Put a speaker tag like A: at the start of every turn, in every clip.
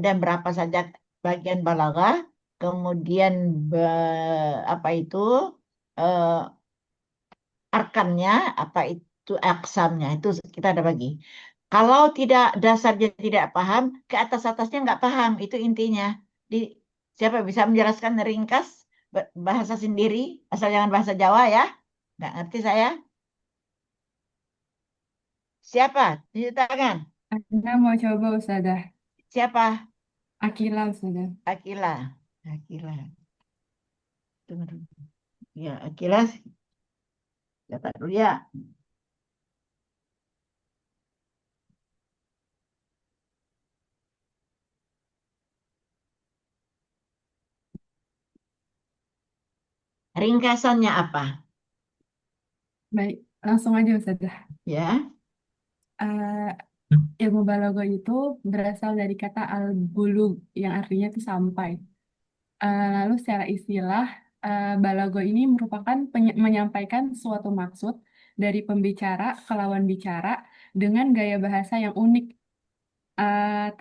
A: ada berapa saja bagian balaghah, kemudian apa itu eh, arkannya, apa itu aksamnya, itu kita ada bagi. Kalau tidak dasarnya tidak paham, ke atas-atasnya nggak paham, itu intinya. Di, siapa bisa menjelaskan ringkas bahasa sendiri, asal jangan bahasa Jawa ya? Nggak ngerti saya. Siapa? Tunjuk tangan.
B: Anda mau coba Ustazah?
A: Siapa?
B: Akila Ustazah.
A: Akila. Akila. Tunggu dulu. Ya, Akila. Dapat dulu ya. Ringkasannya apa?
B: Baik, langsung aja Ustazah.
A: Ya.
B: Ilmu balaghah itu berasal dari kata al-bulugh yang artinya itu sampai. Lalu secara istilah, balaghah ini merupakan menyampaikan suatu maksud dari pembicara ke lawan bicara dengan gaya bahasa yang unik.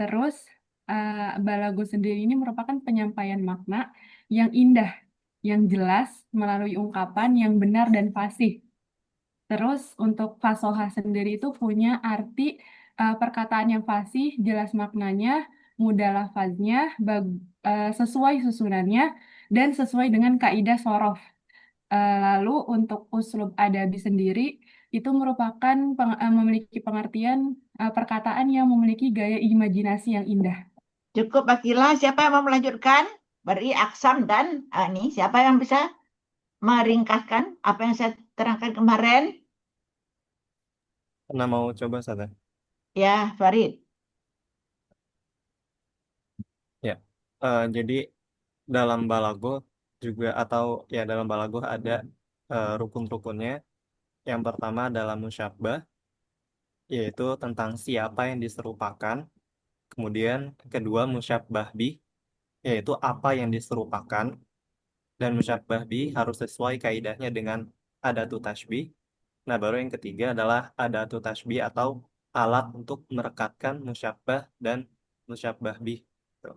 B: Terus, balaghah sendiri ini merupakan penyampaian makna yang indah, yang jelas melalui ungkapan yang benar dan fasih. Terus untuk fasoha sendiri itu punya arti perkataan yang fasih, jelas maknanya, mudah lafaznya, sesuai susunannya, dan sesuai dengan kaidah sorof. Lalu untuk uslub adabi sendiri itu merupakan memiliki pengertian perkataan yang memiliki gaya imajinasi yang indah.
A: Cukup Akila. Siapa yang mau melanjutkan? Beri Aksam dan ini siapa yang bisa meringkaskan apa yang saya terangkan kemarin?
C: Pernah mau coba Ustazah?
A: Ya, Farid.
C: Ya. Jadi dalam balaghah juga atau ya dalam balaghah ada rukun-rukunnya. Yang pertama adalah musyabbah, yaitu tentang siapa yang diserupakan. Kemudian kedua musyabbah bih, yaitu apa yang diserupakan. Dan musyabbah bih harus sesuai kaidahnya dengan adatu tasbih. Nah, baru yang ketiga adalah adatu tasbih atau alat untuk merekatkan musyabbah dan musyabbah bih. Tuh.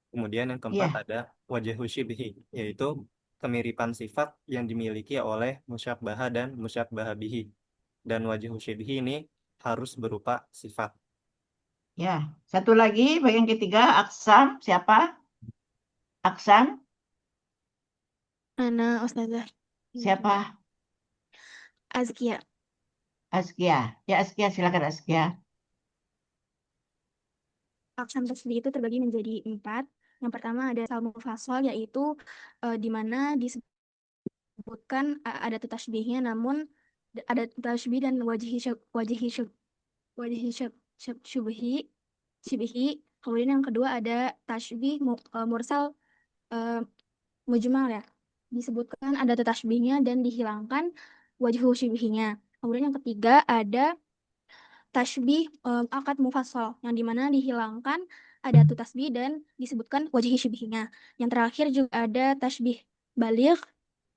C: Kemudian yang keempat
A: Iya,
C: ada wajhu syibhi, yaitu kemiripan sifat yang dimiliki oleh musyabbaha dan musyabbaha bihi. Dan wajhu syibhi ini harus berupa sifat.
A: ya. Satu lagi, bagian ketiga, Aksam. Siapa? Aksam.
D: Ana Ustazah.
A: Siapa?
D: Azkia.
A: Askia. Ya, Askia, silakan Askia.
D: Aksan tasbih itu terbagi menjadi 4. Yang pertama ada salmu fasol, yaitu di mana disebutkan ada tasbihnya, namun ada tasbih dan wajihi syubhi. Kemudian yang kedua ada tasbih mursal uh, mujmal ya. Disebutkan ada tasbihnya dan dihilangkan wajhu syubhinya. Kemudian yang ketiga ada tasbih akad mufassal yang dimana dihilangkan ada tu tasbih dan disebutkan wajhi syubhinya. Yang terakhir juga ada tasbih baligh,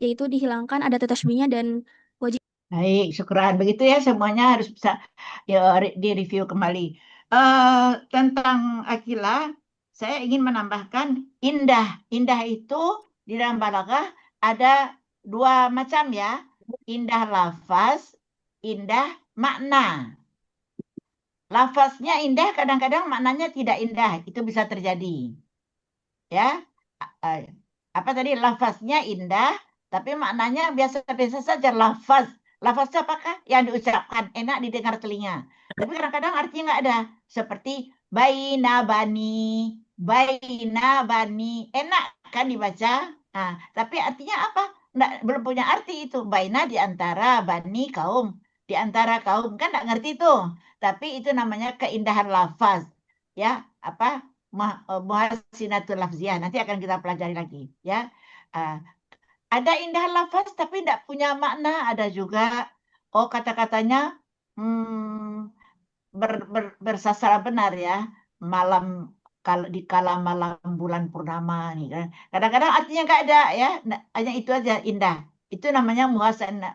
D: yaitu dihilangkan ada tu tasbihnya dan wajhi.
A: Baik, syukuran. Begitu ya, semuanya harus bisa ya, direview kembali. Tentang Akila, saya ingin menambahkan indah. Indah itu di dalam balaghah ada dua macam ya. Indah lafaz, indah makna. Lafaznya indah, kadang-kadang maknanya tidak indah. Itu bisa terjadi. Ya, eh, apa tadi lafaznya indah, tapi maknanya biasa-biasa saja lafaz. Lafaz itu apakah? Yang diucapkan enak didengar telinga. Tapi kadang-kadang artinya nggak ada. Seperti baina bani, baina bani, enak kan dibaca. Nah, tapi artinya apa? Nggak, belum punya arti itu. Baina di antara bani kaum, di antara kaum kan nggak ngerti itu. Tapi itu namanya keindahan lafaz. Ya, apa? Muhasinatul lafziyah. Nanti akan kita pelajari lagi ya. Uh, ada indah lafaz tapi tidak punya makna. Ada juga oh kata-katanya hmm, bersasar benar ya. Malam kalau di kala malam bulan purnama nih kan. Kadang-kadang artinya nggak ada ya. Hanya itu aja indah. Itu namanya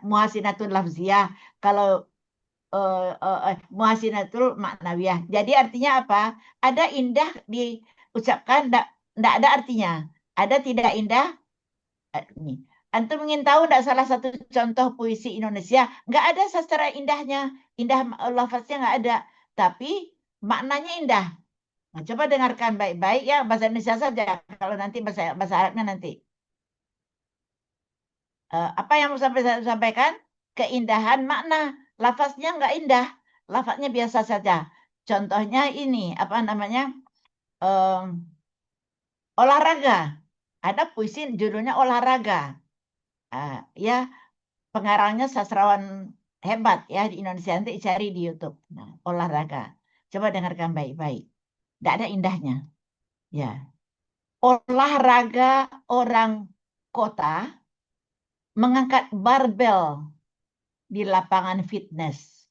A: muhasinatul lafziyah. Kalau muhasinatul maknawiyah. Jadi artinya apa? Ada indah di ucapkan ndak ada artinya. Ada tidak indah? Ini. Antum ingin tahu ndak salah satu contoh puisi Indonesia? Nggak ada sastra indahnya. Indah lafaznya nggak ada. Tapi maknanya indah. Nah, coba dengarkan baik-baik ya bahasa Indonesia saja. Kalau nanti bahasa Arabnya nanti. Apa yang mau sampaikan? Keindahan makna. Lafaznya nggak indah. Lafaznya biasa saja. Contohnya ini, apa namanya? Olahraga. Ada puisi judulnya olahraga. Ya, pengarangnya sastrawan hebat ya di Indonesia. Nanti cari di YouTube. Nah, olahraga. Coba dengarkan baik-baik. Tidak ada indahnya. Ya. Olahraga orang kota mengangkat barbel di lapangan fitness.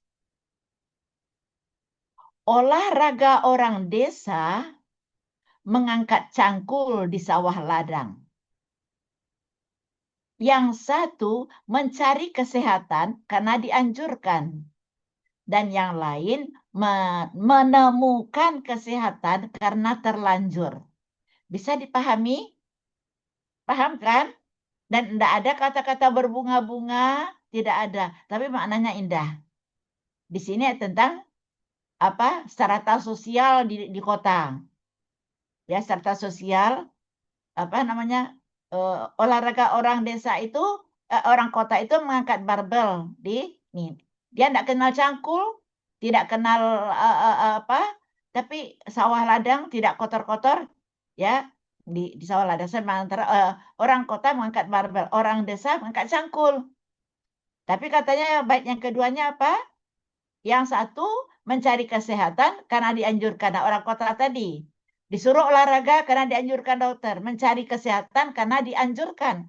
A: Olahraga orang desa mengangkat cangkul di sawah ladang. Yang satu mencari kesehatan karena dianjurkan. Dan yang lain menemukan kesehatan karena terlanjur. Bisa dipahami? Paham kan? Dan tidak ada kata-kata berbunga-bunga, tidak ada. Tapi maknanya indah. Di sini tentang apa strata sosial di kota. Ya, strata sosial, apa namanya, olahraga orang desa itu, orang kota itu mengangkat barbel di nih. Dia tidak kenal cangkul, tidak kenal apa, tapi sawah ladang tidak kotor-kotor, ya di sawah ladang sementara orang kota mengangkat barbel, orang desa mengangkat cangkul. Tapi katanya baik yang keduanya apa? Yang satu mencari kesehatan karena dianjurkan. Nah, orang kota tadi disuruh olahraga karena dianjurkan dokter, mencari kesehatan karena dianjurkan.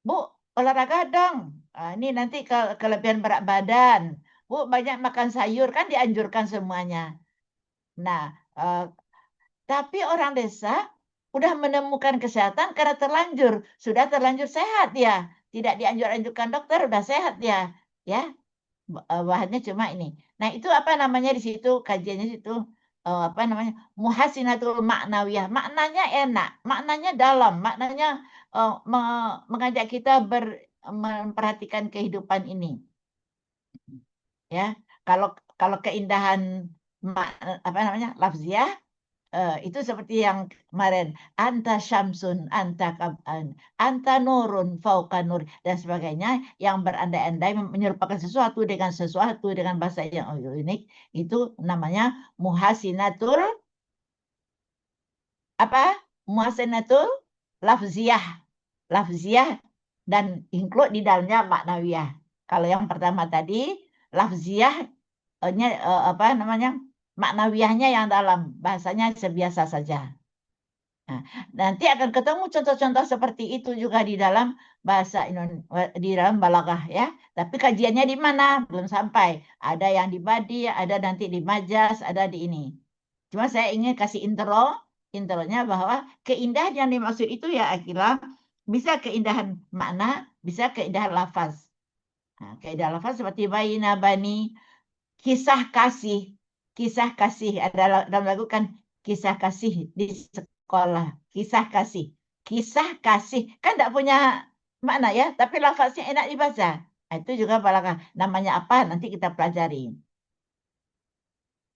A: Bu, olahraga dong. Ini nanti kelebihan berat badan. Bu, banyak makan sayur kan dianjurkan semuanya. Nah, tapi orang desa udah menemukan kesehatan karena terlanjur, sudah terlanjur sehat ya. Tidak dianjurkan dokter, udah sehat ya. Ya, bahannya cuma ini. Nah, itu apa namanya di situ kajiannya situ apa namanya? Muhasinatul maknawiyah. Maknanya enak, maknanya dalam, maknanya mengajak kita memperhatikan kehidupan ini. Ya, kalau keindahan apa namanya? Lafziah itu seperti yang kemarin anta syamsun anta nurun fauqa nur dan sebagainya yang berandai-andai menyerupakan sesuatu dengan bahasa yang unik itu namanya muhasinatul apa muhasinatul lafziah dan include di dalamnya maknawiyah. Kalau yang pertama tadi lafziah apa namanya maknawiyahnya yang dalam, bahasanya sebiasa saja. Nah, nanti akan ketemu contoh-contoh seperti itu juga di dalam bahasa di dalam balaghah ya. Tapi kajiannya di mana? Belum sampai. Ada yang di badi, ada nanti di majas, ada di ini. Cuma saya ingin kasih intronya bahwa keindahan yang dimaksud itu ya Akila, bisa keindahan makna, bisa keindahan lafaz. Nah, keindahan lafaz seperti bayina bani, kisah kasih adalah dalam lagu kan kisah kasih di sekolah, kisah kasih kan tidak punya makna ya, tapi lafaznya enak dibaca. Nah, itu juga balaghah. Namanya apa nanti kita pelajari.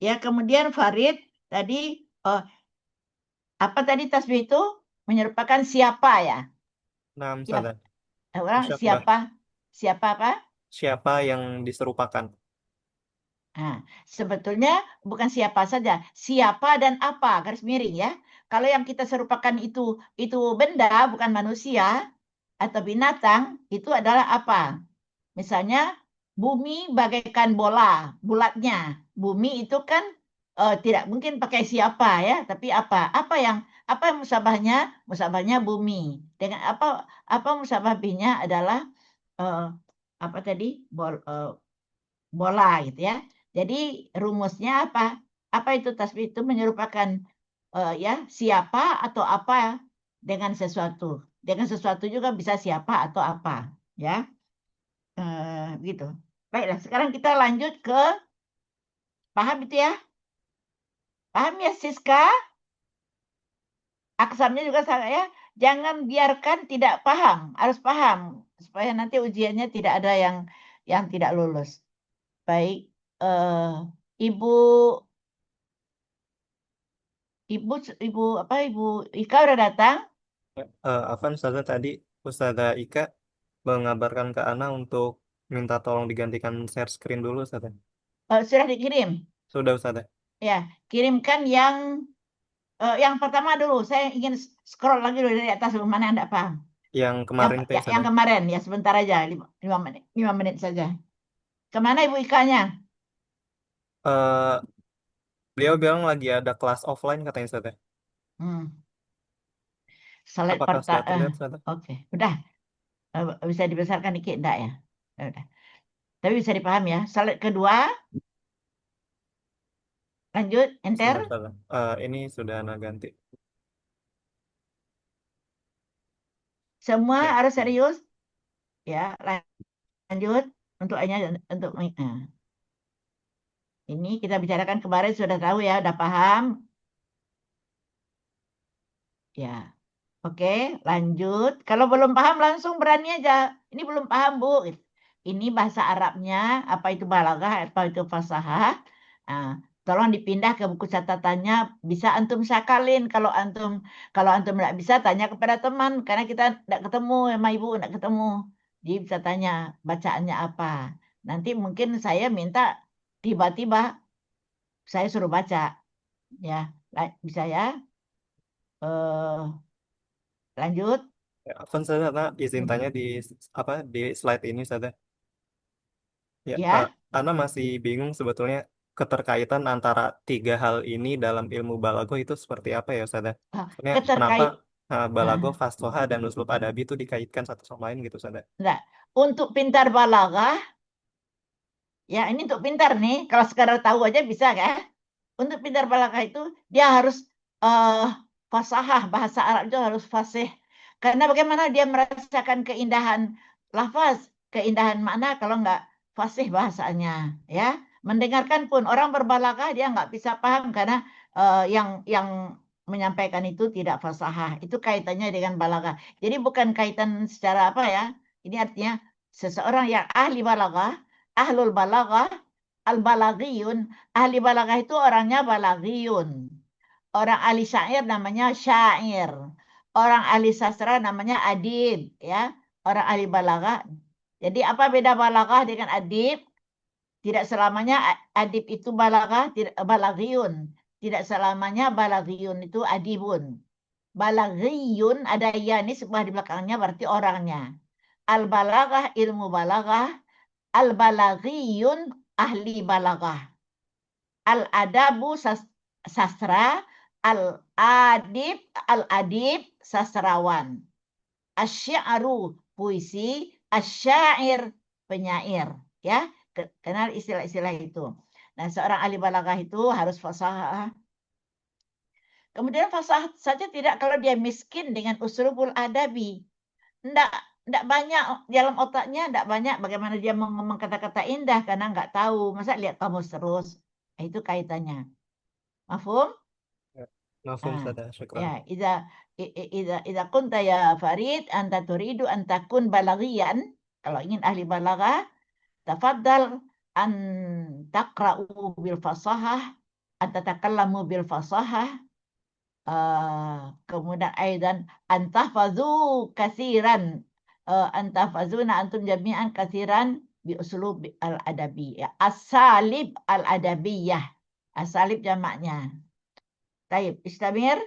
A: Ya, kemudian Farid tadi apa tadi tasbih itu menyerupakan siapa ya?
C: Nah,
A: Ya,
C: Ustazah.
A: orang
C: Musyabbah.
A: siapa apa?
C: Siapa yang diserupakan?
A: Nah, sebetulnya bukan siapa saja, siapa dan apa, garis miring ya. Kalau yang kita serupakan itu benda, bukan manusia atau binatang, itu adalah apa? Misalnya bumi bagaikan bola, bulatnya. Bumi itu kan tidak mungkin pakai siapa ya, tapi apa? Apa yang musabahnya? Musabahnya bumi. Dengan apa musabahnya adalah eh, apa tadi? Bola gitu ya. Jadi rumusnya apa? Apa itu tasbih itu menyerupakan ya siapa atau apa dengan sesuatu. Dengan sesuatu juga bisa siapa atau apa, ya. Gitu. Baiklah, sekarang kita lanjut ke paham itu ya? Paham ya Siska? Aksamnya juga sama ya. Jangan biarkan tidak paham, harus paham supaya nanti ujiannya tidak ada yang tidak lulus. Baik, Ibu Ibu Ibu apa Ibu Ika udah datang?
C: Afan, Ustazah, tadi Ustazah Ika mengabarkan ke Ana untuk minta tolong digantikan share screen dulu, Ustazah.
A: Sudah dikirim.
C: Sudah, Ustazah.
A: Ya, kirimkan yang pertama dulu. Saya ingin scroll lagi dulu dari atas mana yang tidak paham.
C: Yang
A: Yang
C: kemarin itu ya,
A: yang
C: Ustazah.
A: kemarin ya sebentar aja 5 menit saja. Kemana Ibu Ikanya?
C: Eh, Beliau bilang lagi ada kelas offline katanya, Ustazah.
A: Hmm. Slide
C: Apakah sudah
A: pertama.
C: terlihat, Ustazah?
A: Oke, udah. Bisa dibesarkan dikit enggak ya? Udah. Tapi bisa dipahami ya. Slide kedua, lanjut, enter.
C: Sebentar, Ustazah. Ini sudah Ana ganti.
A: Semua
C: Ya.
A: harus serius. Ya, lanjut untuk ini kita bicarakan kemarin sudah tahu ya, udah paham. Ya. Oke, lanjut. Kalau belum paham langsung berani aja. Ini belum paham, Bu. Ini bahasa Arabnya, apa itu balaghah, apa itu fasahah. Nah, tolong dipindah ke buku catatannya. Bisa antum sakalin. Kalau antum nggak bisa tanya kepada teman, karena kita nggak ketemu sama ibu, nggak ketemu. Jadi bisa tanya bacaannya apa. Nanti mungkin saya minta tiba-tiba saya suruh baca, ya, bisa ya. Eh, lanjut,
C: Ya, Afan, Ustazah, Ana izin tanya di di slide ini, Ustazah. Ya,
A: ya.
C: Ana masih bingung sebetulnya keterkaitan antara tiga hal ini dalam ilmu balaghah itu seperti apa ya, Ustazah? Maksudnya kenapa
A: Keterkait.
C: balaghah,
A: Nah,
C: fashoha, dan uslub adabi itu dikaitkan satu sama lain gitu, Ustazah?
A: nah, untuk pintar balaghah, ya ini untuk pintar nih. Kalau sekarang tahu aja bisa kan? Untuk pintar balaghah itu dia harus eh fasahah, bahasa Arab itu harus fasih. Karena bagaimana dia merasakan keindahan lafaz, keindahan makna kalau nggak fasih bahasanya, ya. Mendengarkan pun orang berbalaghah dia nggak bisa paham karena yang menyampaikan itu tidak fasahah. Itu kaitannya dengan balaghah. Jadi bukan kaitan secara apa ya? Ini artinya seseorang yang ahli balaghah, ahlul balaghah, al-balaghiyun. Ahli balaghah itu orangnya balaghiyun. Orang ahli syair namanya syair. Orang ahli sastra namanya adib, ya. Orang ahli balaghah. Jadi apa beda balaghah dengan adib? Tidak selamanya adib itu balaghah, tidak balaghiyun. Tidak selamanya balaghiyun itu adibun. Balaghiyun ada ya ini sebuah di belakangnya berarti orangnya. Al-balaghah ilmu balaghah, al-balaghiyun ahli balaghah. Al-adabu sastra, al-adib sastrawan. Asy-sya'ru puisi, asy-syair penyair, ya. Kenal istilah-istilah itu. Nah, seorang ahli balaghah itu harus fasahah. Kemudian fasahah saja tidak kalau dia miskin dengan uslubul adabi. Enggak, enggak banyak dalam otaknya, enggak banyak bagaimana dia ngomong kata-kata indah karena enggak tahu. Masa lihat kamus terus. Nah, itu kaitannya. Mafhum?
C: Ya. Mafhum,
A: Ah,
C: Ustazah.
A: ya,
C: Syukran.
A: idza kunta ya Farid anta turidu an takun balaghiyan, kalau ingin ahli balaghah, tafaddal an taqra'u bil fasahah, an tatakallamu bil fasahah, kemudian aidan antahfazu kasiran, antahfazuna antum jami'an kasiran bi uslub al adabi, ya, as-salib al adabiyah, as-salib jamaknya. Taib, istamir.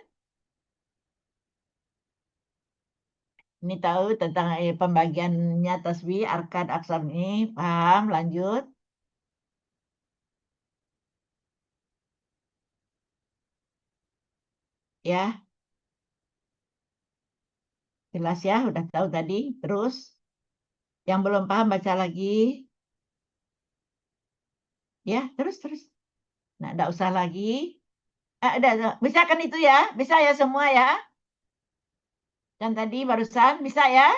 A: Ini tahu tentang pembagiannya tasbih, arkan, aksam ini. Paham? Lanjut. Ya, jelas ya. Udah tahu tadi. Terus, yang belum paham baca lagi. Ya, terus. Nah, enggak usah lagi. Udah. Bisa kan itu ya? Bisa ya semua ya? Dan tadi barusan bisa ya?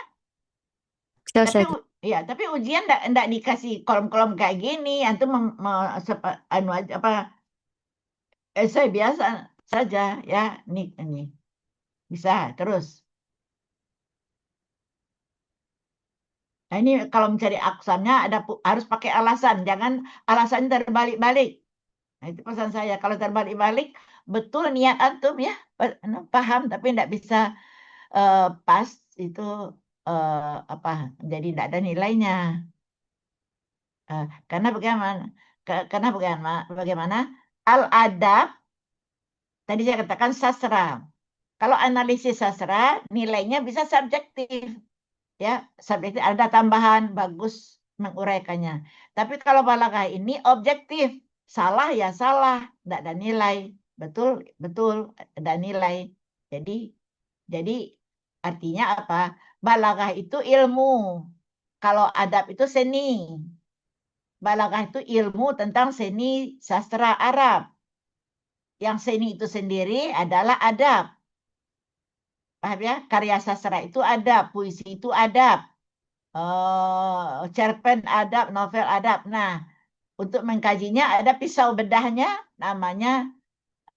D: Bisa,
A: Tapi
D: Ustaz.
A: ya, tapi ujian enggak dikasih kolom-kolom kayak gini. Antum anu aja apa? Saya biasa saja ya. Ini. Bisa, terus. Nah, ini kalau mencari aksannya harus pakai alasan, jangan alasannya terbalik-balik. Nah, itu pesan saya. Kalau terbalik-balik, betul niat antum ya, paham, tapi tidak bisa pas itu apa? Jadi tidak ada nilainya. Karena bagaimana? Karena bagaimana? Al-adab tadi saya katakan sastra. Kalau analisis sastra, nilainya bisa subjektif. Ya, subjektif ada tambahan, bagus menguraikannya. Tapi kalau balaghah ini objektif. Salah ya salah, tidak ada nilai. Betul, betul, ada nilai. Jadi, jadi artinya apa? Balaghah itu ilmu. Kalau adab itu seni. Balaghah itu ilmu tentang seni sastra Arab. Yang seni itu sendiri adalah adab. Paham ya? Karya sastra itu adab, puisi itu adab, cerpen adab, novel adab. Nah, untuk mengkajinya ada pisau bedahnya, namanya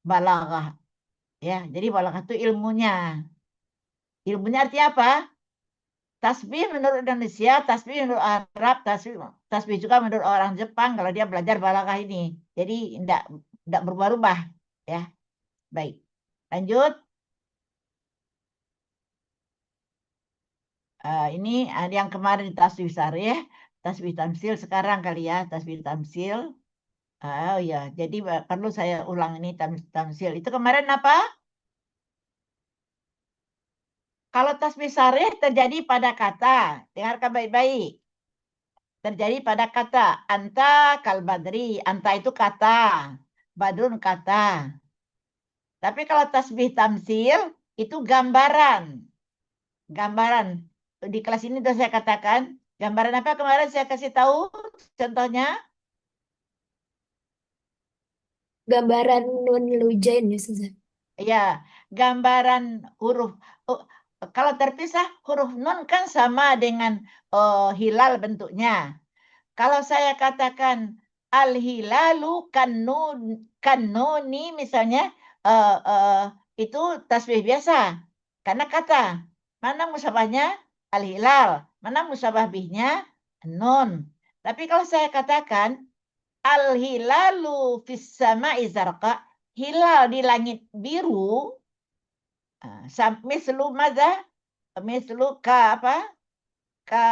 A: balaghah. Ya, jadi balaghah itu ilmunya. Ilmunya artinya apa? Tasbih menurut Indonesia, tasbih menurut Arab, tasbih juga menurut orang Jepang kalau dia belajar balaghah ini. Jadi tidak berubah-ubah, ya. Baik. Lanjut. Ini ada yang kemarin tasbih sarih, tasbih tamsil sekarang kali ya, tasbih tamsil. Oh ya, jadi perlu saya ulang ini tamsil. Itu kemarin apa? Kalau tasbih sarih terjadi pada kata, dengarkan baik-baik. Terjadi pada kata anta kal badri, anta itu kata, badrun kata. Tapi kalau tasbih tamsil itu gambaran. Gambaran. Di kelas ini sudah saya katakan, gambaran apa kemarin saya kasih tahu contohnya?
E: Gambaran nun lujain ya, Ustazah.
A: Ya, gambaran huruf. Oh, kalau terpisah huruf nun kan sama dengan hilal bentuknya. Kalau saya katakan al-hilalu kanuni misalnya itu tasbih biasa. Karena kata mana musabahnya al-hilal, mana musabah bihnya nun. Tapi kalau saya katakan al-hilalu fis sama'i zarqa, hilal di langit biru, mislu madza? Mislu ka apa? Ka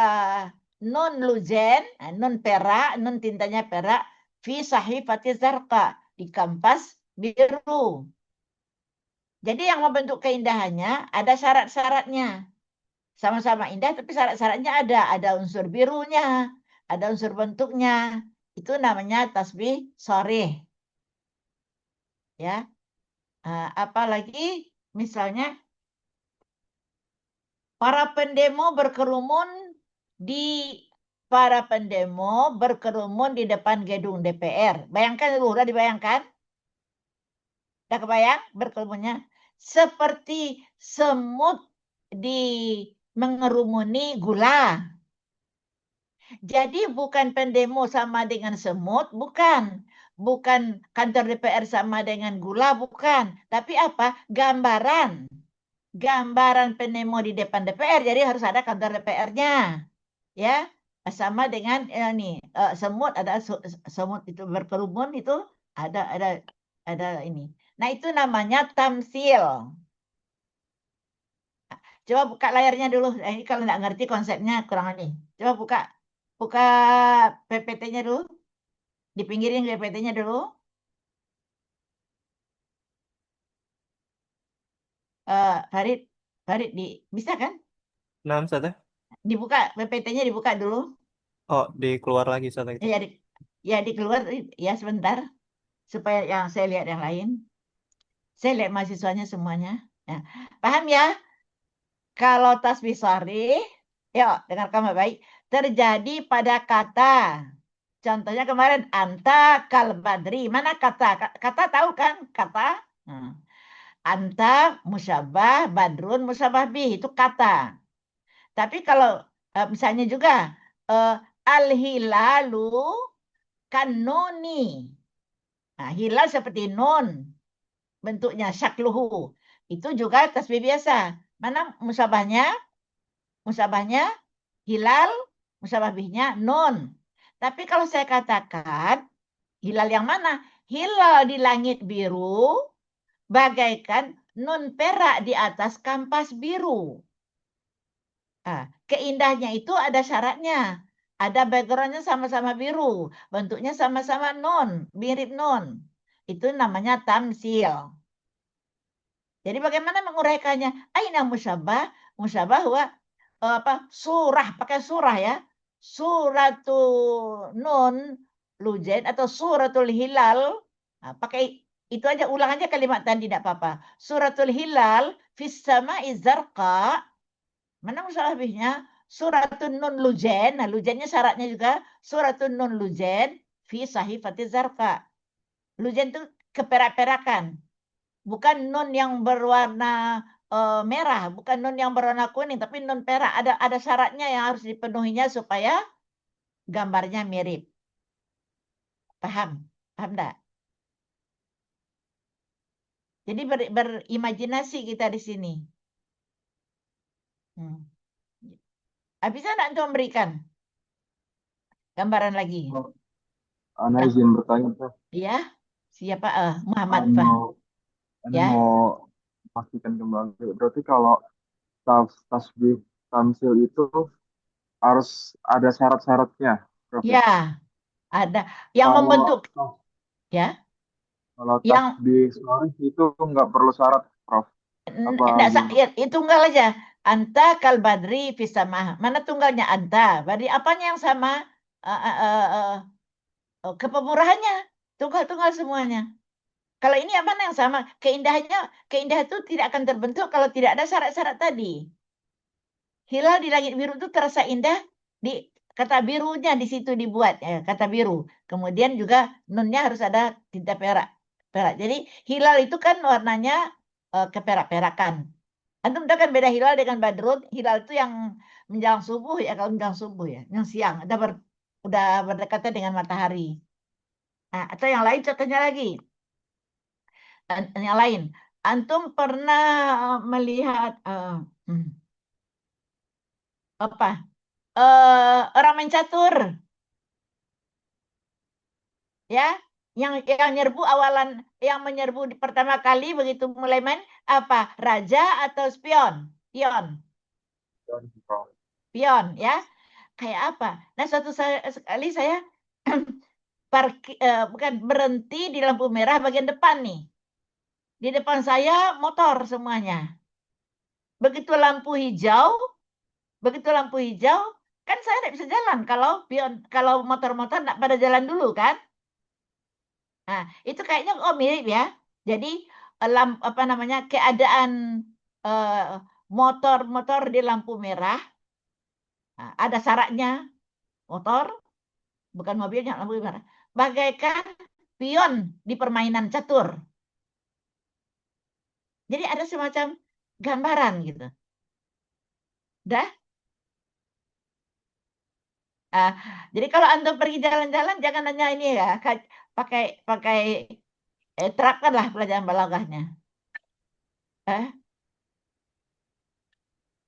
A: nun luzen, nun perak, nun tintanya perak, fi sahifati zarqa, di kampas biru. Jadi yang membentuk keindahannya ada syarat-syaratnya. Sama-sama indah tapi syarat-syaratnya ada unsur birunya, ada unsur bentuknya. Itu namanya tasbih sharih. Ya. Apalagi misalnya para pendemo berkerumun di depan gedung DPR. Bayangkan dulu, udah dibayangkan? Udah kebayang berkerumunnya? Seperti semut mengerumuni gula. Jadi bukan pendemo sama dengan semut, bukan. Bukan kantor DPR sama dengan gula, bukan. Tapi apa? Gambaran pendemo di depan DPR, jadi harus ada kantor DPR-nya. Ya, sama dengan semut, ada semut itu berkerumun itu ada ini. Nah, itu namanya tamsil. Coba buka layarnya dulu. Ini kalau nggak ngerti konsepnya kurang ini. Coba buka PPT-nya dulu. Dipinggirin PPT-nya dulu. Farid, bisa kan?
C: Nah, Ustazah.
A: Dibuka PPT-nya dibuka dulu.
C: Oh, dikeluar lagi Ustazah itu.
A: Ya dikeluar ya sebentar supaya yang saya lihat yang lain. Saya lihat mahasiswanya semuanya. Ya. Paham ya? Kalau tasbih sharih, yuk dengarkan baik, terjadi pada kata. Contohnya kemarin anta kal badri. Mana kata? Kata tahu kan? Kata. Anta musyabah, badrun musyabah bih, itu kata. Tapi kalau misalnya juga al-hilalu kanuni. Nah, hilal seperti nun bentuknya syakluhu. Itu juga tasbih biasa. Mana musabahnya? Musabahnya hilal, musabah bihnya nun. Tapi kalau saya katakan hilal yang mana? Hilal di langit biru bagaikan nun perak di atas kampas biru. Keindahnya itu ada syaratnya. Ada backgroundnya sama-sama biru. Bentuknya sama-sama nun, mirip nun. Itu namanya tamsil. Jadi bagaimana menguraikannya? Aina musyabah? Musyabah wa surah, pakai surah ya. Suratul nun lujain atau suratul hilal. Pakai itu aja, ulang aja kalimat tadi tidak apa-apa. Suratul hilal fis sama'i zarqa. Mana musabihnya? Suratun nun lujain. Nah, lujainnya syaratnya juga suratun nun lujain fi sahifati zarqa. Lujain itu keperak-perakan. Bukan nun yang berwarna merah, bukan nun yang berwarna kuning, tapi nun perak. Ada syaratnya yang harus dipenuhinya supaya gambarnya mirip. Paham? Paham enggak? Jadi berimajinasi kita di sini. Bisa enggak untuk memberikan gambaran lagi?
F: Ana izin bertanya, Prof.
A: Iya, siapa? Muhammad
F: Ana
A: Fah. Ya.
F: mau pastikan kembali. Berarti kalau tasbih tamsil itu harus ada syarat-syaratnya, Prof.
A: Ya, ada yang
F: Kalau
A: membentuk ya.
F: kalau
A: Yang
F: tasbih sholih itu nggak perlu syarat, Prof. Apa
A: enggak,
F: gimana?
A: itu tunggal aja. Anta kal badri fis samah. Mana tunggalnya anta? Badri apanya yang sama? Kepemurahannya. Tunggal-tunggal semuanya. Kalau ini apa yang sama? Keindahan itu tidak akan terbentuk kalau tidak ada syarat-syarat tadi. Hilal di langit biru itu terasa indah di kata birunya di situ dibuat kata biru. Kemudian juga nunnya harus ada tinta perak. Jadi hilal itu kan warnanya keperak-perakan. Antum tahu kan beda hilal dengan badrun? Hilal itu yang menjelang subuh ya, kalau menjelang subuh ya, yang siang udah berdekatan dengan matahari. Nah, atau yang lain contohnya lagi. Yang lain, antum pernah melihat apa? Orang main catur, ya, yang menyerbu di pertama kali begitu mulai main apa? Raja atau spion? Pion, ya. Kayak apa? Nah, suatu sekali saya bukan berhenti di lampu merah bagian depan nih. Di depan saya motor semuanya. Begitu lampu hijau, kan saya tidak bisa jalan kalau motor-motor tidak pada jalan dulu kan. Nah, itu kayaknya mirip ya. Jadi keadaan motor-motor di lampu merah, ada syaratnya motor, bukan mobilnya, lampu merah. Bagaikan pion di permainan catur. Jadi ada semacam gambaran gitu. Dah? Jadi kalau antum pergi jalan-jalan jangan hanya ini ya, pakai terapkanlah pelajaran balaghahnya.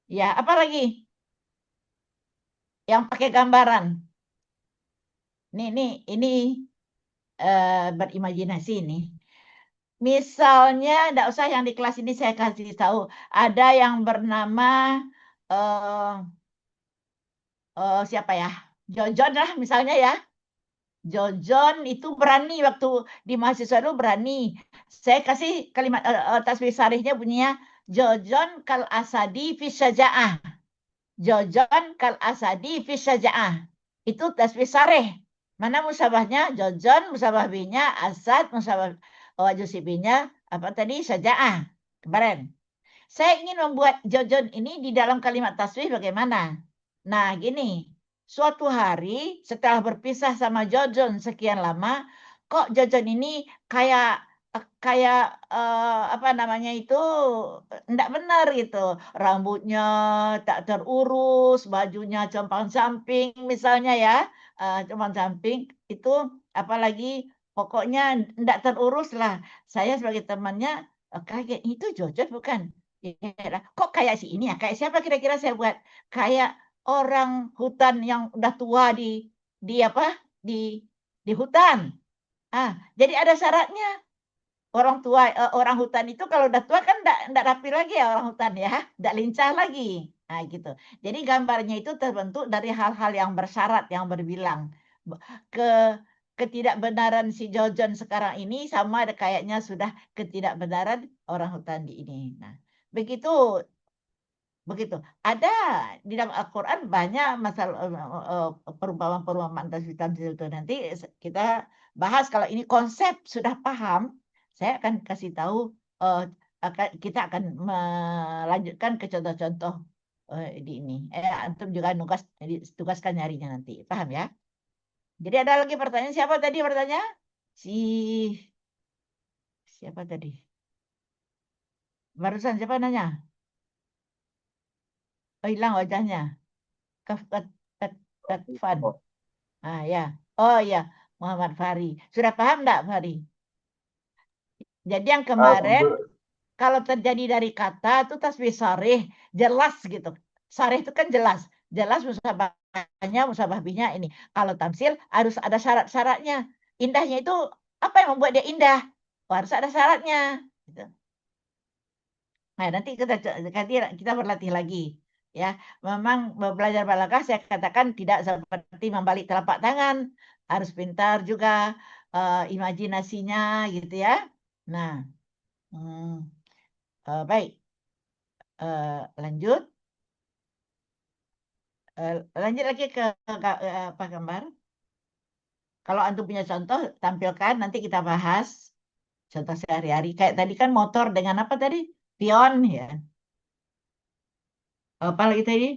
A: Ya, apa lagi? Yang pakai gambaran. Ini berimajinasi nih. Misalnya, tidak usah yang di kelas ini saya kasih tahu. Ada yang bernama siapa ya? Jojon lah misalnya ya. Jojon itu berani waktu di mahasiswa dulu berani. Saya kasih kalimat tasbih sarihnya bunyinya Jojon kal asadi fi syaja'ah. Jojon kal asadi fi syaja'ah. Itu tasbih sarih. Mana musabahnya? Jojon, musabah binya asad, musabah wajusibinya apa tadi? Syaja'ah. Kemarin. Saya ingin membuat Jojon ini di dalam kalimat tasbih bagaimana? Nah, gini. Suatu hari setelah berpisah sama Jojon sekian lama, kok Jojon ini kayak apa namanya itu enggak benar gitu. Rambutnya tak terurus, bajunya compang-camping misalnya ya. Compang-camping itu apalagi pokoknya enggak terurus lah. Saya sebagai temannya Kayak itu Jojo bukan? Ya, kok kayak si ini ya? Kayak siapa kira-kira saya buat? Kayak orang hutan yang udah tua di apa? Di hutan. Jadi ada syaratnya. Orang hutan itu kalau udah tua kan enggak rapi lagi ya orang hutan ya, enggak lincah lagi. Nah, gitu. Jadi gambarnya itu terbentuk dari hal-hal yang bersyarat, yang berbilang. Ke ketidakbenaran si Jojon sekarang ini sama ada kayaknya sudah ketidakbenaran orang hutan di ini. Nah, begitu begitu. Ada di dalam Al-Quran banyak masalah perumpamaan-perumpamaan tamsil itu. Nanti kita bahas kalau ini konsep sudah paham, saya akan kasih tahu kita akan melanjutkan ke contoh-contoh di ini. Antum juga tugaskan nyarinya nanti. Paham ya? Jadi ada lagi pertanyaan, siapa tadi bertanya? Siapa tadi? Barusan siapa nanya? Oh, hilang wajahnya. Kafan. Ya. Oh ya, Muhammad Fahri. Sudah paham enggak, Fahri? Jadi yang kemarin kalau terjadi dari kata itu tasbih sarih, jelas gitu. Sarih itu kan jelas. Jelas musabahnya, musabahbinya ini. Kalau tamsil harus ada syarat-syaratnya. Indahnya itu apa yang membuat dia indah? Harus ada syaratnya. Gitu. Nah, nanti kita berlatih lagi. Ya, memang belajar balaghah saya katakan tidak seperti membalik telapak tangan, harus pintar juga imajinasinya gitu ya. Nah, baik, lanjut. Lanjut lagi ke apa gambar? Kalau antum punya contoh, tampilkan nanti kita bahas contoh sehari-hari. Kayak tadi kan motor dengan apa tadi? Pion ya. Apa lagi tadi?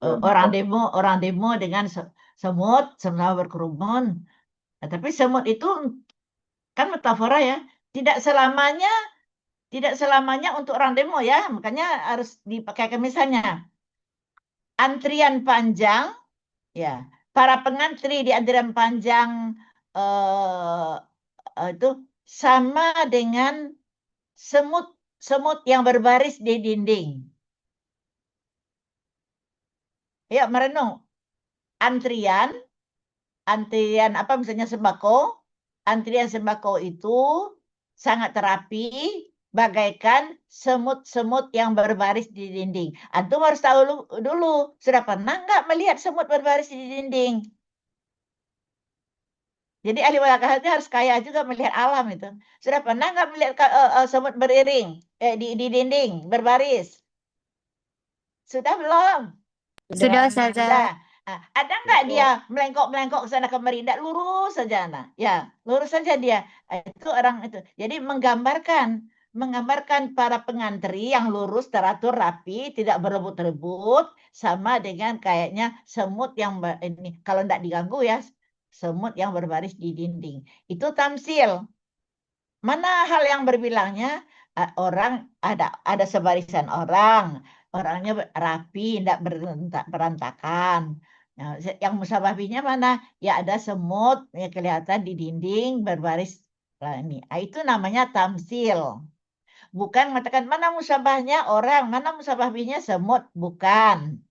A: Orang demo dengan semut sama berkerumun. Nah, tapi semut itu kan metafora ya, tidak selamanya untuk orang demo ya, makanya harus dipakai misalnya antrian panjang ya, para pengantri di antrian panjang itu sama dengan semut yang berbaris di dinding. Ya, merenung. Antrian apa misalnya antrian sembako itu sangat terapi bagaikan semut-semut yang berbaris di dinding. Antum harus tahu dulu, sudah pernah nggak melihat semut berbaris di dinding? Jadi ahli balaghah itu harus kaya juga melihat alam itu. Sudah pernah nggak melihat semut beriring di dinding berbaris? Sudah belum?
E: Sudah, Ustazah.
A: Sudah. Nah, ada nggak dia melengkok-melengkok ke sana kemari? Tidak, lurus saja. Nah, ya, lurus saja dia. Itu orang itu. Jadi menggambarkan para pengantri yang lurus, teratur, rapi, tidak berebut-rebut, sama dengan kayaknya semut yang ini. Kalau tidak diganggu ya, semut yang berbaris di dinding. Itu tamsil. Mana hal yang berbilangnya? Orang ada sebarisan orangnya rapi, tidak berantakan. Nah, yang musabahbinya mana? Ya ada semut ya kelihatan di dinding berbaris ini. Itu namanya tamsil. Bukan mengatakan mana musabahnya orang, mana musabahbinya semut, bukan.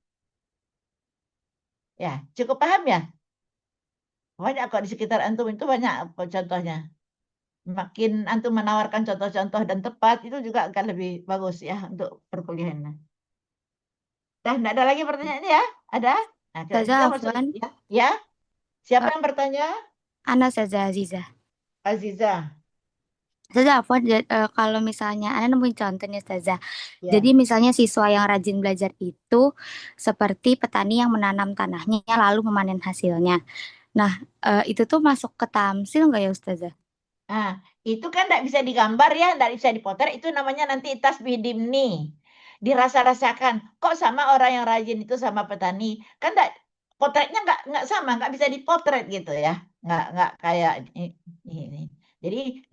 A: Ya, cukup paham ya? Banyak kok di sekitar antum itu banyak contohnya. Makin antum menawarkan contoh-contoh dan tepat itu juga akan lebih bagus ya untuk perkuliahan. Enggak ada lagi pertanyaan ya? Ada? Nah,
E: Ustazah
A: kita masuk
E: Afwan,
A: ya. Siapa yang bertanya?
E: Ana Ustazah Aziza.
A: Aziza.
E: Ustazah Afwan, kalau misalnya Ana nemuin contoh nih Ustazah.
A: Ya.
E: Jadi misalnya siswa yang rajin belajar itu seperti petani yang menanam tanahnya lalu memanen hasilnya. Nah, itu tuh masuk ke tamsil nggak ya Ustazah?
A: Nah, itu kan tidak bisa digambar ya, tidak bisa dipotret. Itu namanya nanti tasbih dimni. Dirasa-rasakan. Kok sama orang yang rajin itu sama petani? Kan tidak, potretnya nggak sama, nggak bisa dipotret gitu ya. Nggak kayak ini. Jadi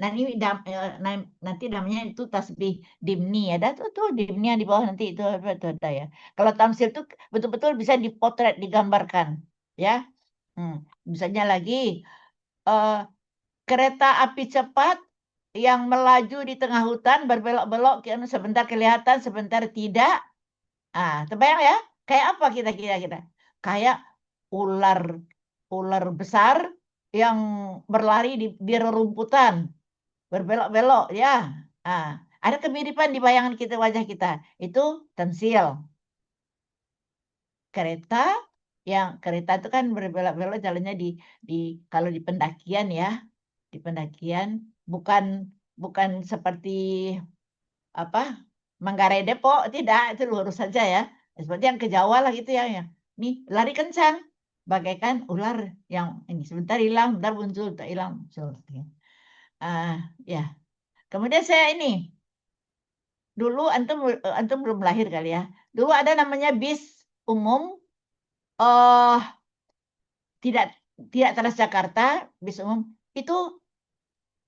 A: nanti namanya itu tasbih dimni. Ada tuh dimni yang di bawah nanti itu ada ya. Kalau tamsil itu betul-betul bisa dipotret, digambarkan. Ya. Misalnya lagi kereta api cepat yang melaju di tengah hutan berbelok-belok, sebentar kelihatan, sebentar tidak. Terbayang ya? Kayak apa kita? Kayak ular ular besar yang berlari di rerumputan, berbelok-belok ya. Ada kemiripan di bayangan kita, wajah kita. Itu tamsil. Kereta itu kan berbelok-belok jalannya di kalau di pendakian ya, di pendakian bukan bukan seperti apa Manggarai Depok, tidak, itu lurus saja ya. Seperti yang ke Jawa lah gitu ya, nih lari kencang bagaikan ular yang ini sebentar hilang, bentar muncul, tak hilang muncul. Ya, kemudian saya ini dulu antum belum lahir kali ya. Dulu ada namanya bis umum, oh tidak tidak Transjakarta, bis umum itu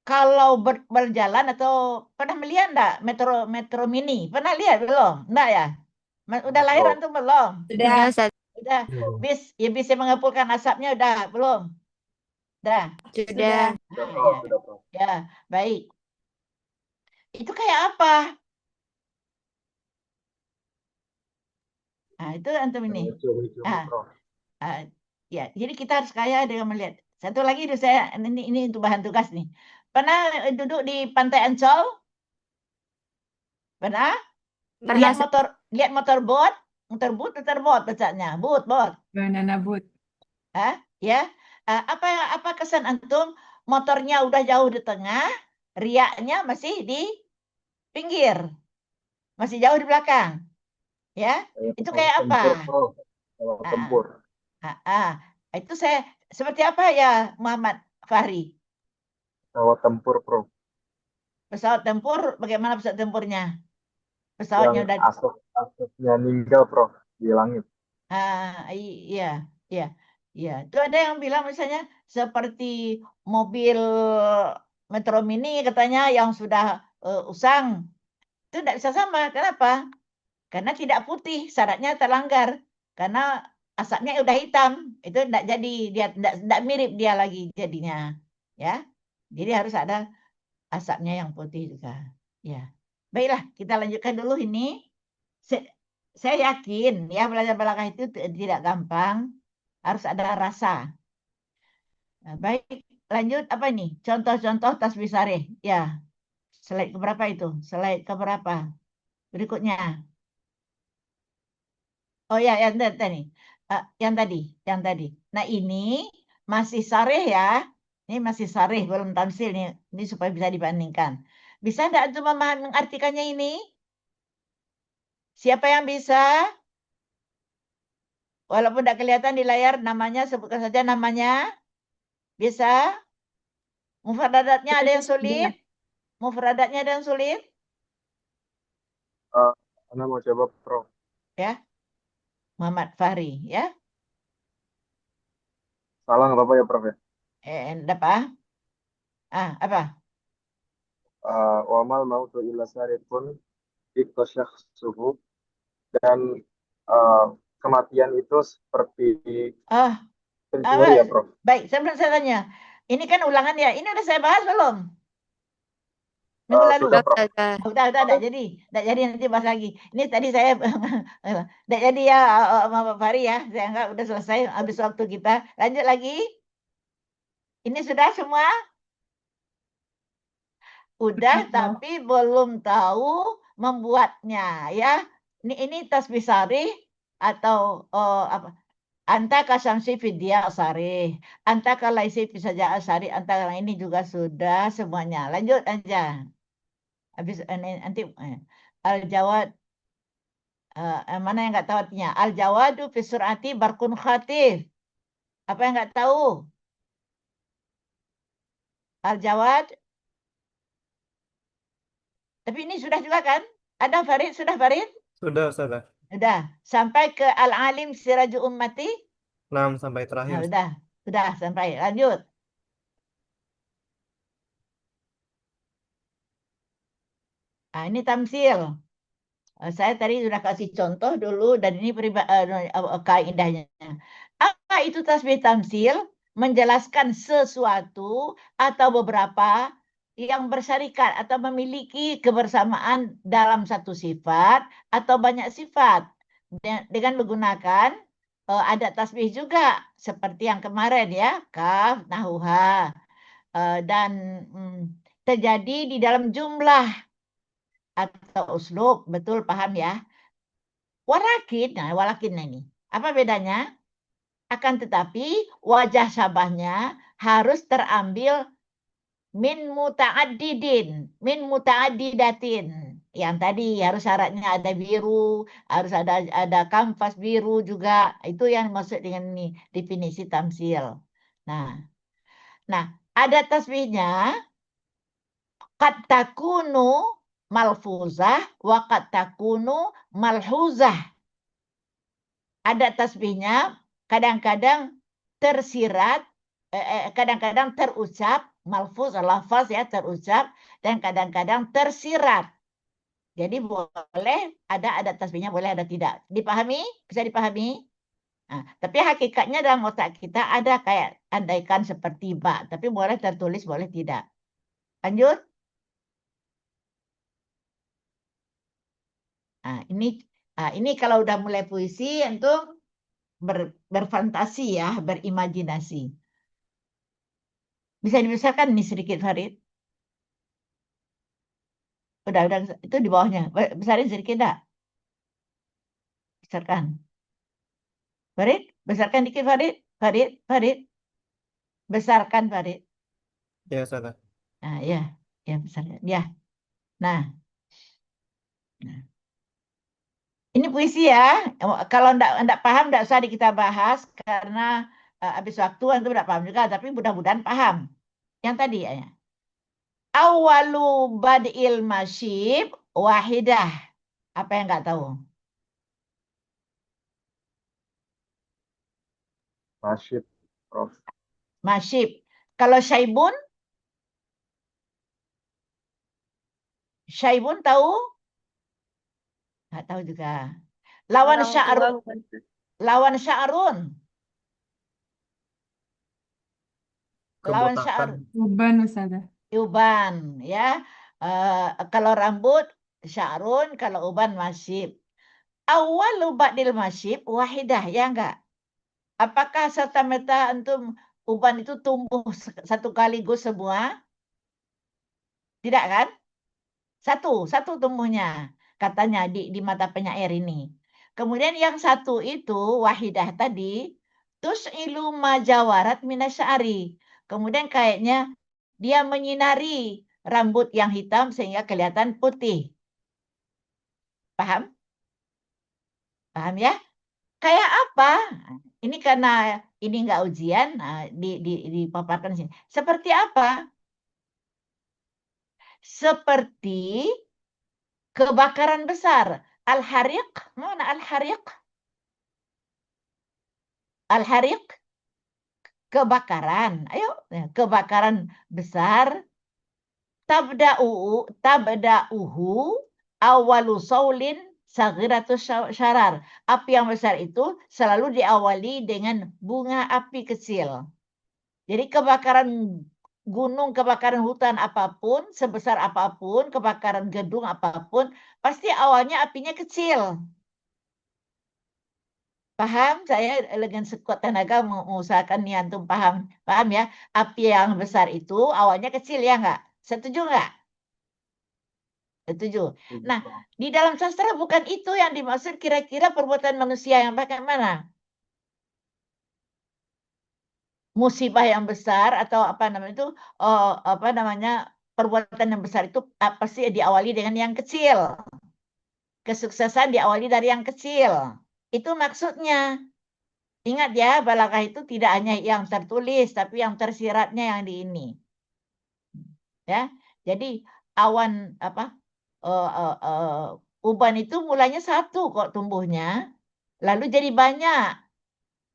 A: kalau berjalan atau pernah melihat enggak metro mini? Pernah lihat belum? Enggak ya? Udah lahir
F: Prof.
A: antum belum?
E: Sudah, Ustaz.
A: Udah.
F: Belum.
A: Bis yang mengepulkan asapnya udah belum? Udah.
E: Sudah.
F: Sudah,
A: Ya.
F: Prof. Sudah, Prof.
A: Ya, baik. Itu kayak apa? Itu antum ini.
F: Hijau-hijau,
A: Ah,
F: Prof.
A: Ya, jadi kita harus kaya dengan melihat. Satu lagi itu saya ini untuk bahan tugas nih. Pernah duduk di Pantai Ancol? Pernah?
E: Pernah,
A: Lihat motor boat bacanya. Boat.
B: Banana boat.
A: Ya. Apa kesan antum? Motornya udah jauh di tengah, riaknya masih di pinggir. Masih jauh di belakang. Ya. Itu kayak apa?
F: Tempur, Prof. Pesawat
A: Ah,
F: tempur.
A: Itu saya seperti apa ya, Muhammad Fahri?
F: Pesawat tempur, Prof.
A: Pesawat tempur, bagaimana pesawat tempurnya? Pesawatnya
F: Yang
A: udah
F: asapnya meninggal, Prof. Di langit.
A: iya, iya, iya. Itu ada yang bilang misalnya seperti mobil Metro Mini katanya yang sudah usang. Itu tidak bisa sama. Kenapa? Karena tidak putih, syaratnya terlanggar. Karena asapnya udah hitam, itu tidak jadi, dia tidak mirip dia lagi jadinya, ya. Jadi harus ada asapnya yang putih juga, ya. Baiklah, kita lanjutkan dulu ini. Saya yakin ya belajar balaghah itu tidak gampang, harus ada rasa. Baik, lanjut apa ini? Contoh-contoh tasbih sarih. Ya, slide keberapa itu? Slide keberapa? Berikutnya. Oh ya, yang tadi. Yang tadi. Nah, ini masih sarih ya. Ini masih sarih, belum tamsil nih. Ini supaya bisa dibandingkan. Bisa enggak untuk memahami mengartikannya ini? Siapa yang bisa? Walaupun tidak kelihatan di layar namanya, sebutkan saja namanya. Bisa? Mufradatatnya ada yang sulit? Mufradatnya ada yang sulit?
F: Anda mau coba, Prof.
A: Ya. Muhammad Fahri, ya.
F: Salah nggak apa-apa ya, Prof ya?
A: Apa? Apa?
F: Wamal mautu illa sarikun suhu, dan kematian itu seperti pencuri ya, Prof.
A: Baik, saya tanya. Ini kan ulangan ya. Ini udah saya bahas belum? Minggu lalu.
F: Sudah, Prof.
A: Udah, enggak jadi nanti bahas lagi. Ini tadi saya enggak jadi ya, Pak Fahri ya. Saya enggak udah selesai habis waktu kita. Lanjut lagi. Ini sudah semua? Udah, tapi belum tahu membuatnya ya. Ini tasbih sarih atau apa? Anta kasamsi fidya sarih. Anta kalaisi fisaja sarih. Anta ini juga sudah semuanya. Lanjut aja. Habis nanti al-jawad mana yang nggak tahu artinya? Al-jawadu fi sur'ati barkun khatif. Apa yang nggak tahu? Al-jawad. Tapi ini sudah juga kan? Ada Farid? Sudah Farid?
C: Sudah, Ustazah.
A: Sudah. Sampai ke al-alim siraju ummati?
C: 6 sampai terakhir.
A: Sudah sampai. Lanjut. Ini tamsil. Saya tadi sudah kasih contoh dulu dan ini kaidahnya. Apa itu tasbih tamsil? Menjelaskan sesuatu atau beberapa yang bersyarikat atau memiliki kebersamaan dalam satu sifat atau banyak sifat dengan menggunakan ada tasbih juga seperti yang kemarin ya, kaf, nahuha. Dan terjadi di dalam jumlah atau uslub, betul paham ya? Walakin ini apa bedanya? Akan tetapi wajah syabahnya harus terambil min muta'addidatin. Yang tadi harus syaratnya ada biru, harus ada kanvas biru juga. Itu yang maksud dengan ini definisi tamsil. Nah, ada tasbihnya qad takunu malfuzah wa qad takunu malhuzah. Ada tasbihnya kadang-kadang tersirat, kadang-kadang terucap, malfuz, lafaz ya terucap, dan kadang-kadang tersirat. Jadi boleh ada tasbihnya, boleh ada tidak. Dipahami? Bisa dipahami? Nah, tapi hakikatnya dalam otak kita ada kayak andaikan seperti ba, tapi boleh tertulis, boleh tidak. Lanjut. Nah, ini kalau udah mulai puisi untuk berfantasi ya, berimajinasi. Bisa dibesarkan nih sedikit Farid. Udah itu di bawahnya. Besarin sedikit enggak? Besarkan. Farid, besarkan dikit Farid. Farid. Besarkan Farid.
C: Ya, Ustaz.
A: Nah, ya, besarkan. Ya. Nah. Ini puisi ya. Kalau enggak paham enggak usah kita bahas karena habis waktu itu enggak paham juga, tapi mudah-mudahan paham. Yang tadi ya. Awalu badil masyib wahidah. Apa yang enggak tahu?
F: Masyib, Prof.
A: Masyib. Kalau syaibun? Syaibun tahu? Enggak tahu juga. Lawan
G: Orang tua
A: sya'run.
G: bukan.
A: Lawan sya'run. Lawan
C: Kebotakan.
A: sya'run.
B: Uban Ustazah.
A: Uban ya. Kalau rambut sya'run, kalau uban masyib. Awalu ba'dil masyib wahidah, ya enggak? Apakah serta-merta antum uban itu tumbuh satu kaligus semua? Tidak kan? Satu tumbuhnya katanya di mata penyair ini. Kemudian yang satu itu wahidah tadi tus'ilu majawarat minasyari. Kemudian kayaknya dia menyinari rambut yang hitam sehingga kelihatan putih. Paham? Paham ya? Kayak apa? Ini karena ini enggak ujian, dipaparkan sini. Seperti apa? Seperti kebakaran besar. Al-hariq, mana al-hariq? Al-hariq, kebakaran. Ayo, kebakaran besar. Tabda'uhu awalu saulin saghiratus syarar. Api yang besar itu selalu diawali dengan bunga api kecil. Jadi kebakaran gunung, kebakaran hutan apapun, sebesar apapun, kebakaran gedung apapun, pasti awalnya apinya kecil. Paham? Saya dengan sekuat tenaga mengusahakan nih antum paham. Paham ya? Api yang besar itu awalnya kecil ya enggak? Setuju enggak? Setuju. Nah, di dalam sastra bukan itu yang dimaksud kira-kira perbuatan manusia yang bagaimana? Musibah yang besar atau apa namanya itu perbuatan yang besar itu pasti diawali dengan yang kecil. Kesuksesan diawali dari yang kecil. Itu maksudnya. Ingat ya, balaghah itu tidak hanya yang tertulis tapi yang tersiratnya yang di ini. Ya. Jadi awan uban itu mulanya satu kok tumbuhnya, lalu jadi banyak.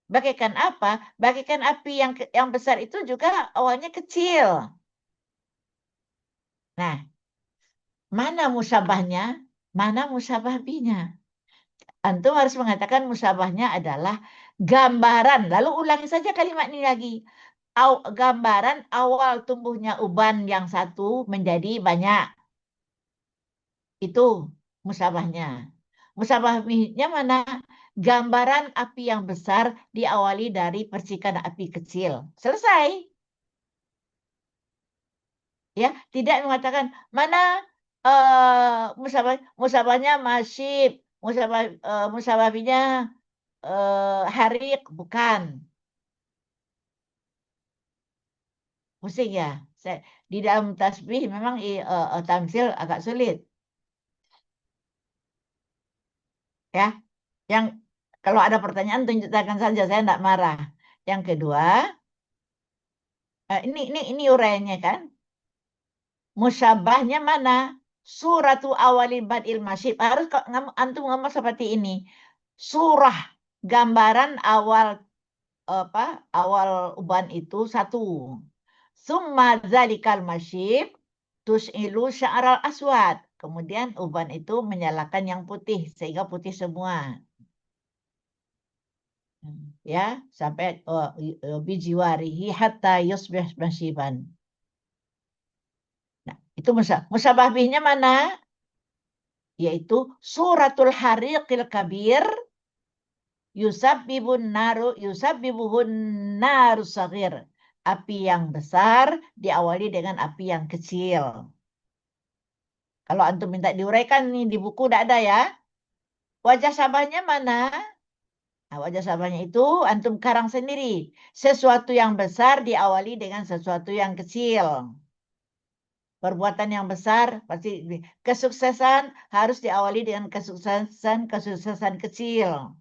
A: Bagaikan apa? Bagaikan api yang besar itu juga awalnya kecil. Nah, mana musyabahnya? Mana musyabah binya? Antum harus mengatakan musyabahnya adalah gambaran. Lalu ulangi saja kalimat ini lagi. gambaran awal tumbuhnya uban yang satu menjadi banyak. Itu musabahnya. Musabahnya mana? Gambaran api yang besar diawali dari percikan api kecil. Selesai. Ya, tidak mengatakan mana musabahnya masyib, musabahnya harik, bukan. Pusing ya. Di dalam tasbih memang tamsil agak sulit. Ya, yang kalau ada pertanyaan tunjukkan saja, saya tidak marah. Yang kedua, ini uraiannya kan. Musyabahnya mana? Suratu awalil badil masyib. Harus antum ngomong seperti ini. Surah gambaran awal awal uban itu satu. Summa zalikal masyib tus'ilu sya'ral aswad. Kemudian uban itu menyalakan yang putih sehingga putih semua. Ya, sampai bijiwarihi hatta yusbih masyiban. Nah, itu musabah bihnya mana? Yaitu suratul hariqil kabir yusabbibuhun naru saghir. Api yang besar diawali dengan api yang kecil. Kalau antum minta diuraikan nih di buku tidak ada ya. Wajah sabahnya mana? Nah, wajah sabahnya itu antum karang sendiri. Sesuatu yang besar diawali dengan sesuatu yang kecil. Perbuatan yang besar pasti kesuksesan harus diawali dengan kesuksesan kecil.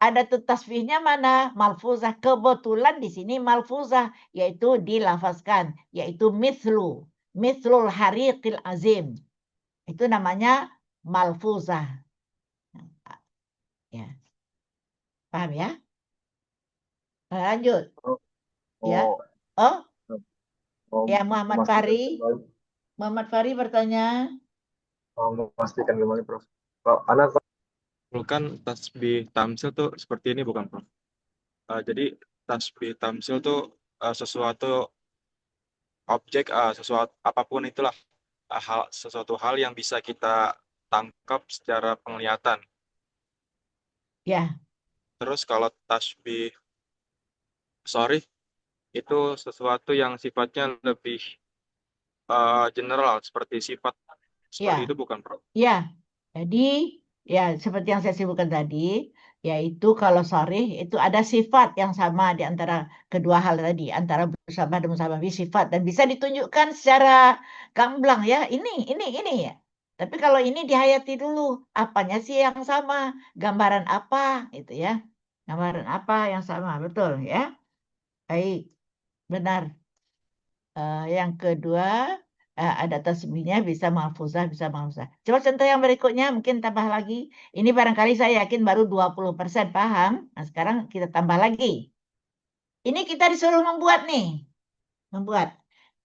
A: Ada tuh tasbihnya mana? Malfuzah. Kebetulan di sini malfuzah yaitu dilafazkan, yaitu mithlul hariqil azim. Itu namanya malfuzah. Ya. Paham ya? Lanjut. Ya.
F: Oh,
A: Oh,
F: mau
A: ya Muhammad
F: memastikan
A: Fahri.
F: kembali,
A: Muhammad Fahri bertanya.
F: mau memastikan kembali, Prof. Kalau anak
G: Kan tasbih tamsil tuh seperti ini bukan, Prof? Jadi tasbih tamsil tuh sesuatu objek, sesuatu apapun itulah, sesuatu hal yang bisa kita tangkap secara penglihatan.
A: Ya.
G: Terus kalau tasbih sorry itu sesuatu yang sifatnya lebih general, seperti sifat seperti
A: Ya.
G: itu bukan, Prof?
A: Ya. Jadi ya seperti yang saya sebutkan tadi, yaitu kalau sharih itu ada sifat yang sama di antara kedua hal tadi, antara musabah dan musabah sifat dan bisa ditunjukkan secara gamblang ya. Ini ya. Tapi kalau ini dihayati dulu, apanya sih yang sama? Gambaran apa itu ya? Gambaran apa yang sama? Betul ya? Baik, benar. Yang kedua ada tasbihnya bisa mahfuzah, bisa mahfuzah. Coba contoh yang berikutnya mungkin tambah lagi. Ini barangkali saya yakin baru 20% paham. Nah, sekarang kita tambah lagi. Ini kita disuruh membuat nih. Membuat.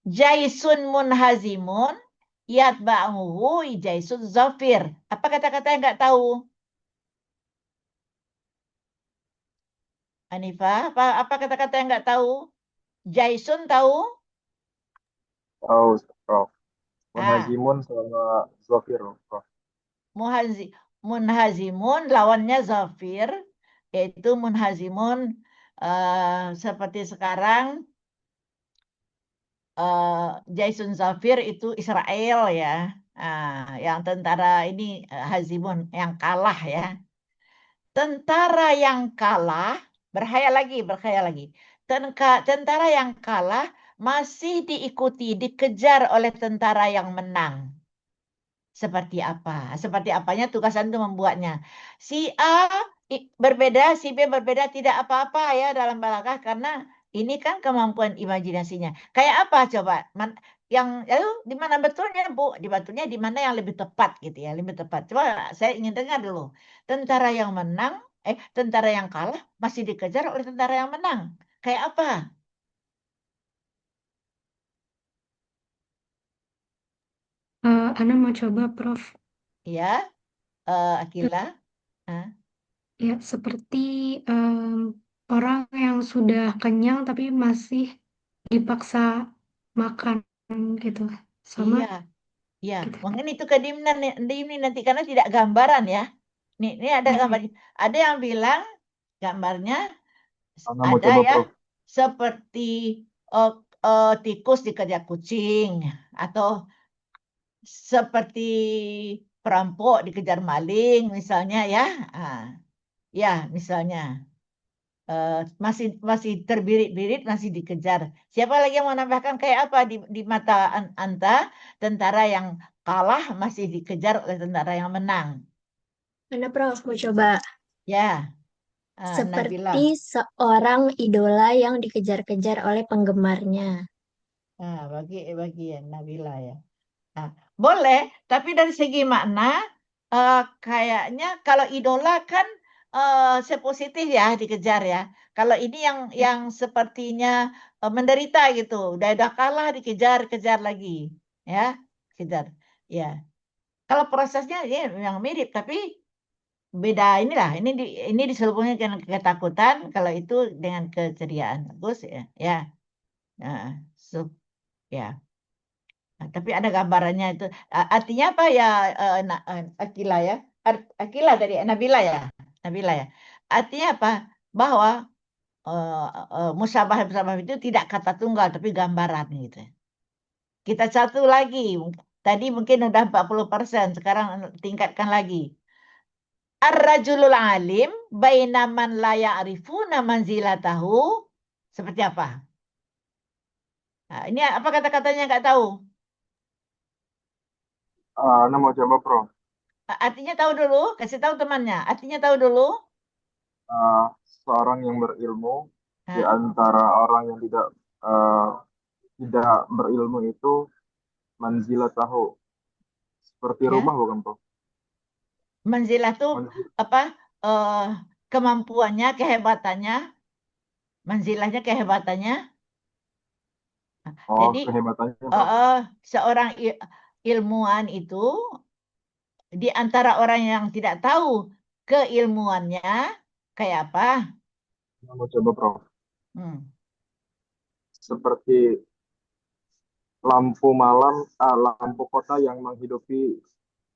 A: Jaisun munhazimun yatba'uhu jaisun zafir. Apa kata-kata yang nggak tahu? Hanifah, apa kata-kata yang nggak tahu? Jaisun tahu?
F: tahu, Prof.
A: Ah,
F: Munazimun sama Zofir, Prof.
A: munhazimun lawannya zafir, yaitu munhazimun seperti sekarang Jason Zafir itu Israel ya. Yang tentara ini hazimun yang kalah ya. Tentara yang kalah berkhayal lagi. Tentara yang kalah masih diikuti, dikejar oleh tentara yang menang. Seperti apa? Seperti apanya tugas Anda membuatnya. Si A berbeda, si B berbeda tidak apa-apa ya dalam balaghah karena ini kan kemampuan imajinasinya. Kayak apa coba? Yang di mana betulnya, Bu? Di mana yang lebih tepat gitu ya, lebih tepat. Coba saya ingin dengar dulu. Tentara yang kalah masih dikejar oleh tentara yang menang. Kayak apa?
H: Ana mau coba, Prof.
A: Ya, Akila. Hah?
H: Ya, seperti em, orang yang sudah kenyang tapi masih dipaksa makan gitu. Sama
A: Iya, iya.
H: gitu.
A: Mungkin itu ke Dimni nanti karena tidak gambaran ya. Ini ada gambar. Ada yang bilang gambarnya
F: Ana mau
A: ada
F: coba,
A: ya
F: Prof.
A: seperti tikus dikejar kucing atau seperti perampok dikejar maling misalnya ya. Ah, ya, misalnya. Masih terbirit-birit masih dikejar. Siapa lagi yang mau nambahkan kayak apa di mata Anta tentara yang kalah masih dikejar oleh tentara yang menang.
I: Mana Prof, mau coba.
A: Ya, Nabila.
I: Seperti seorang idola yang dikejar-kejar oleh penggemarnya.
A: Bagi ya Nabila ya. Nah, boleh, tapi dari segi makna kayaknya kalau idola kan sepositif ya dikejar ya. Kalau ini yang sepertinya menderita gitu, udah kalah dikejar-kejar lagi, ya, kejar. Ya, kalau prosesnya ya yang mirip tapi beda inilah. Ini diselubungi dengan ketakutan, kalau itu dengan keceriaan. Bagus ya, ya. Nah, ya. Nah, tapi ada gambarannya itu. Artinya apa ya, Akila ya? Akila tadi, Nabila ya? Nabila ya. Artinya apa? Bahwa musabah itu tidak kata tunggal, tapi gambaran gitu. Kita satu lagi. Tadi mungkin udah 40%, sekarang tingkatkan lagi. Ar-rajulul alim baina man la ya'rifuna manzilatahu. Seperti apa? Nah, ini apa kata-katanya nggak tahu?
F: Ana mau coba, Prof.
A: Artinya tahu dulu, kasih tahu temannya. Artinya tahu dulu.
F: Seorang yang berilmu di
A: Nah,
F: antara orang yang tidak berilmu itu manzilah tahu seperti
A: ya,
F: rumah, bukan, Prof?
A: manzilah tuh apa? Kemampuannya, kehebatannya, manzilahnya, kehebatannya.
F: Oh,
A: Jadi
F: kehebatannya, Prof.
A: seorang ilmuwan itu di antara orang yang tidak tahu keilmuannya kayak apa?
F: Ana mau coba, Prof.
A: Hmm.
F: Seperti lampu malam, lampu kota yang menghidupi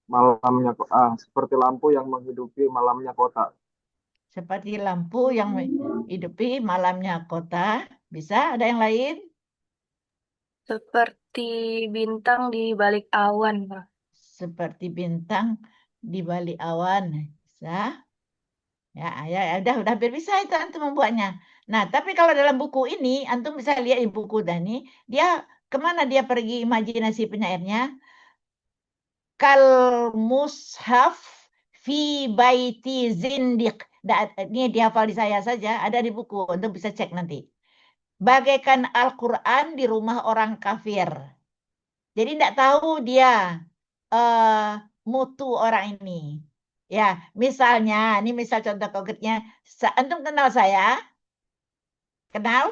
F: malamnya, seperti lampu yang menghidupi malamnya kota.
A: Seperti lampu yang menghidupi malamnya kota. Bisa? Ada yang lain?
J: Seperti bintang di balik awan, Pak.
A: Seperti bintang di balik awan. Bisa? Udah hampir bisa itu antum membuatnya. Nah, tapi kalau dalam buku ini, antum bisa lihat di buku Dani, dia kemana dia pergi imajinasi penyairnya? Kal mushaf fi baiti zindiq. Ini dihafal di saya saja, ada di buku, antum bisa cek nanti. Bagaikan Al-Quran di rumah orang kafir. Jadi tidak tahu dia mutu orang ini. Ya, misalnya, ini misal contoh konkretnya, antum kenal saya? Kenal?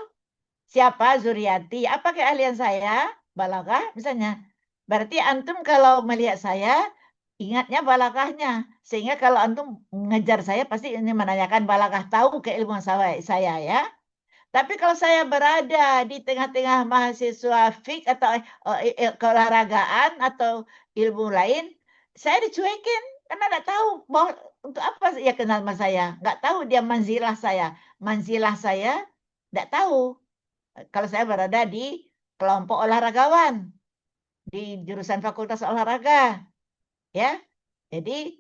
A: Siapa? Zuriati. Apa keahlian saya? Balaghah misalnya. Berarti antum kalau melihat saya, ingatnya balaghahnya. Sehingga kalau antum mengejar saya, pasti ini menanyakan balaghah, tahu keilmuan saya ya. Tapi kalau saya berada di tengah-tengah mahasiswa fik atau keolahragaan atau ilmu lain, saya dicuekin karena nggak tahu bahwa untuk apa dia kenal sama saya. Nggak tahu dia manzilah saya. Manzilah saya nggak tahu. Kalau saya berada di kelompok olahragawan di jurusan fakultas olahraga, ya. Jadi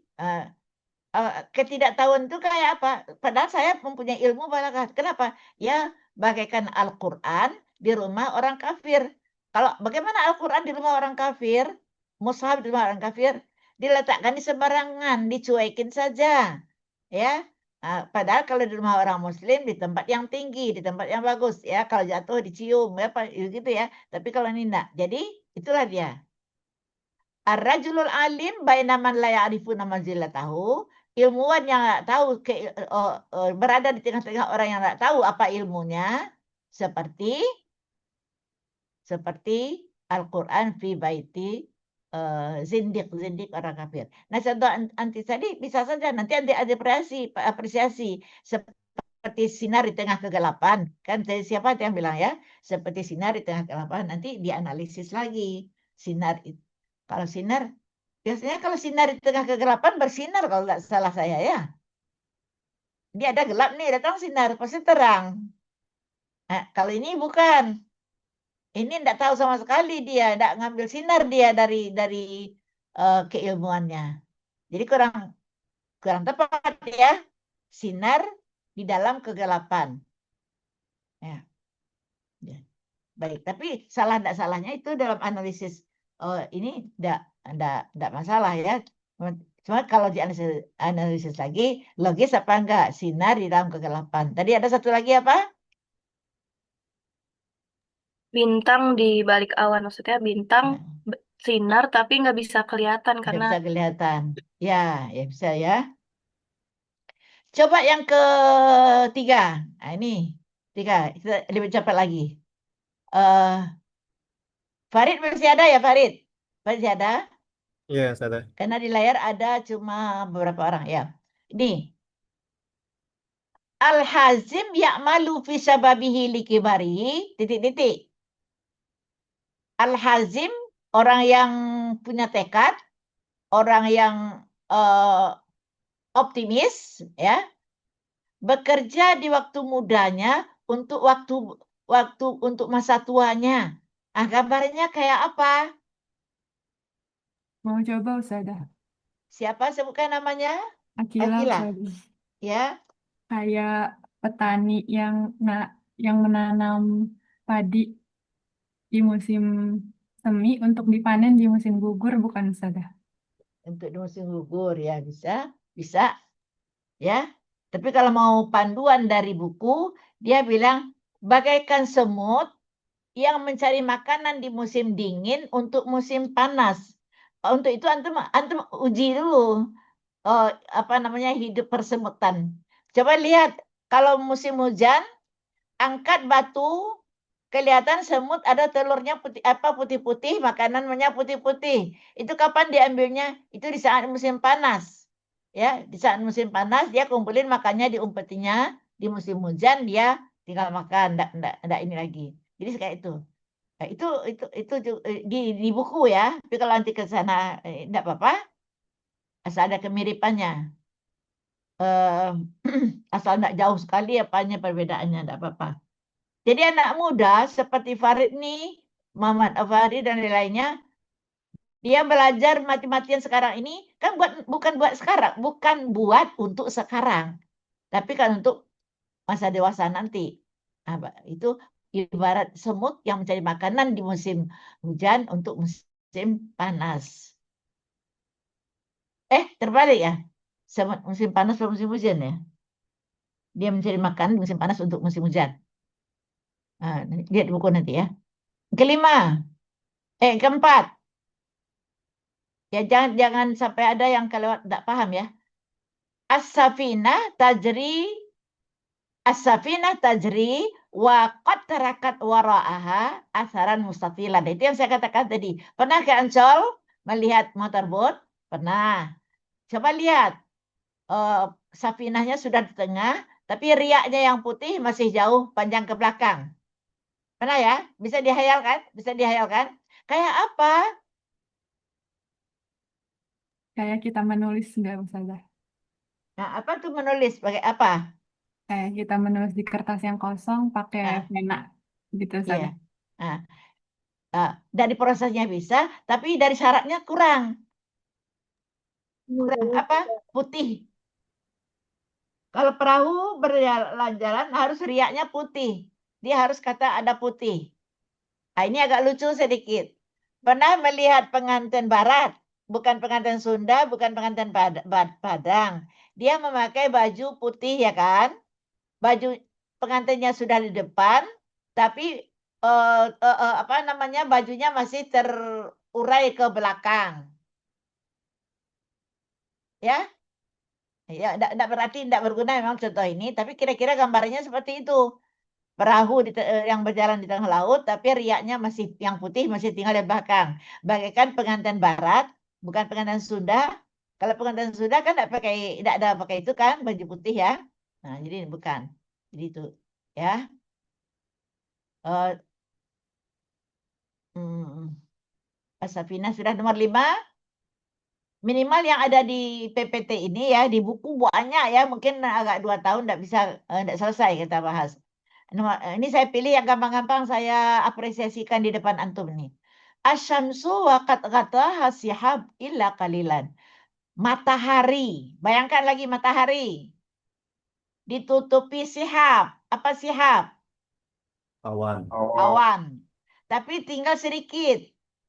A: ketidaktahuan itu kayak apa? Padahal saya mempunyai ilmu balaghah. Kenapa? Ya, bagaikan Al-Quran di rumah orang kafir. Kalau bagaimana Al-Quran di rumah orang kafir, mushaf di rumah orang kafir, diletakkan di sembarangan, dicuekin saja, ya. Padahal kalau di rumah orang Muslim di tempat yang tinggi, di tempat yang bagus, ya. Kalau jatuh dicium, ya, gitu ya. Tapi kalau ini enggak. Jadi itulah dia. Ar-rajulul alim baina man la ya'rifuna manzilatahu. Ilmuwan yang nggak tahu berada di tengah-tengah orang yang nggak tahu apa ilmunya, seperti Al-Quran fi baiti zindik orang kafir. Nah, contoh anti tadi bisa saja nanti anti apresiasi seperti sinar di tengah kegelapan. Kan dari siapa yang bilang ya? Seperti sinar di tengah kegelapan. Nanti dianalisis lagi. Sinar itu. Kalau sinar, biasanya kalau sinar di tengah kegelapan bersinar kalau nggak salah saya ya. Dia ada gelap nih, datang sinar, pasti terang. Nah, kalau ini bukan. Ini tidak tahu sama sekali dia, tidak ngambil sinar dia dari keilmuannya. Jadi kurang tepat ya. Sinar di dalam kegelapan. Ya. Ya. Baik, tapi salah tidak salahnya itu dalam analisis ini tidak masalah ya. Cuma kalau dianalisis lagi, logis apa enggak sinar di dalam kegelapan. Tadi ada satu lagi apa?
J: Bintang di balik awan, maksudnya bintang
A: Nah,
J: sinar tapi nggak bisa kelihatan
A: tidak
J: karena
A: bisa kelihatan. Ya, ya bisa ya. Coba yang ketiga. Nah, ini tiga. Kita lebih cepat lagi. Farid masih ada ya Farid? Farid masih ada?
C: Iya, saya.
A: Karena di layar ada cuma beberapa orang ya. Ini Al-Hazim ya'malu fi sababihi likibarihi titik-titik. Al-Hazim orang yang punya tekad, orang yang optimis ya, bekerja di waktu mudanya untuk waktu untuk masa tuanya. Ah, gambarnya kayak apa?
B: Mau coba Ustazah?
A: Siapa sebutkan namanya?
B: Akila
A: Akila.
B: Ustazah.
A: Ya,
B: Kayak petani yang menanam padi di musim semi untuk dipanen di musim gugur, bukan Ustazah?
A: untuk di musim gugur ya bisa ya. Tapi kalau mau panduan dari buku, dia bilang bagaikan semut yang mencari makanan di musim dingin untuk musim panas. Untuk itu antum uji dulu apa namanya hidup persemutan. Coba lihat kalau musim hujan, angkat batu, kelihatan semut ada telurnya putih-putih, makanannya putih-putih. Itu kapan diambilnya? Itu di saat musim panas. Ya, di saat musim panas dia kumpulin makannya diumpetinya, di musim hujan dia tinggal makan, enggak ini lagi. Jadi kayak itu. Nah, itu di buku ya. Tapi kalau nanti ke sana enggak apa-apa, asal ada kemiripannya. Asal enggak jauh sekali apanya perbedaannya enggak apa-apa. Jadi anak muda seperti Farid nih, Muhammad Farid dan lainnya, dia belajar mati-matian sekarang ini kan bukan buat sekarang, bukan buat untuk sekarang, tapi kan untuk masa dewasa nanti. Nah, itu ibarat semut yang mencari makanan di musim hujan untuk musim panas. Terbalik ya. Semut musim panas atau musim hujan ya. Dia mencari makanan di musim panas untuk musim hujan. Nah, lihat buku nanti ya. Kelima, keempat. Ya jangan sampai ada yang kelewat tidak paham ya. As-safinah tajri wa qad tarakat wara'aha asaran mustafilan. Itu yang saya katakan tadi. Pernah ke Ancol melihat motorboat? Pernah. Coba lihat. Safinahnya sudah di tengah, tapi riaknya yang putih masih jauh panjang ke belakang. Pernah ya? Bisa dihayalkan? Bisa dihayalkan? Kayak apa?
B: Kayak kita menulis nggak Ustazah?
A: Nah, apa tuh menulis? Pakai apa?
B: Kayak kita menulis di kertas yang kosong pakai
A: Nah,
B: pena gitu
A: iya.
B: Ustazah.
A: Nah, dari prosesnya bisa, tapi dari syaratnya kurang. Kurang apa? Putih. Kalau perahu berjalan-jalan harus riaknya putih. Dia harus kata ada putih. Nah, ini agak lucu sedikit. Pernah melihat pengantin barat, bukan pengantin Sunda, bukan pengantin Padang. Dia memakai baju putih ya kan? Baju pengantinnya sudah di depan, tapi apa namanya bajunya masih terurai ke belakang. Ya, ya, enggak berarti enggak berguna memang contoh ini, tapi kira-kira gambarnya seperti itu. Perahu yang berjalan di tengah laut, tapi riaknya masih yang putih masih tinggal di belakang. Bagaikan pengantin barat, bukan pengantin Sunda. Kalau pengantin Sunda kan enggak ada pakai itu kan baju putih ya. Nah, jadi bukan. Jadi itu ya. Eh, Asafina sudah nomor 5. Minimal yang ada di PPT ini ya, di buku banyak ya, mungkin agak 2 tahun tidak selesai kita bahas. Ini saya pilih yang gampang-gampang, saya apresiasikan di depan antum nih. Asyamsu waqad ghataha sihab illa qalilan. Matahari, bayangkan lagi matahari ditutupi sihab. Apa sihab?
C: Awan.
A: Awan. Tapi tinggal sedikit.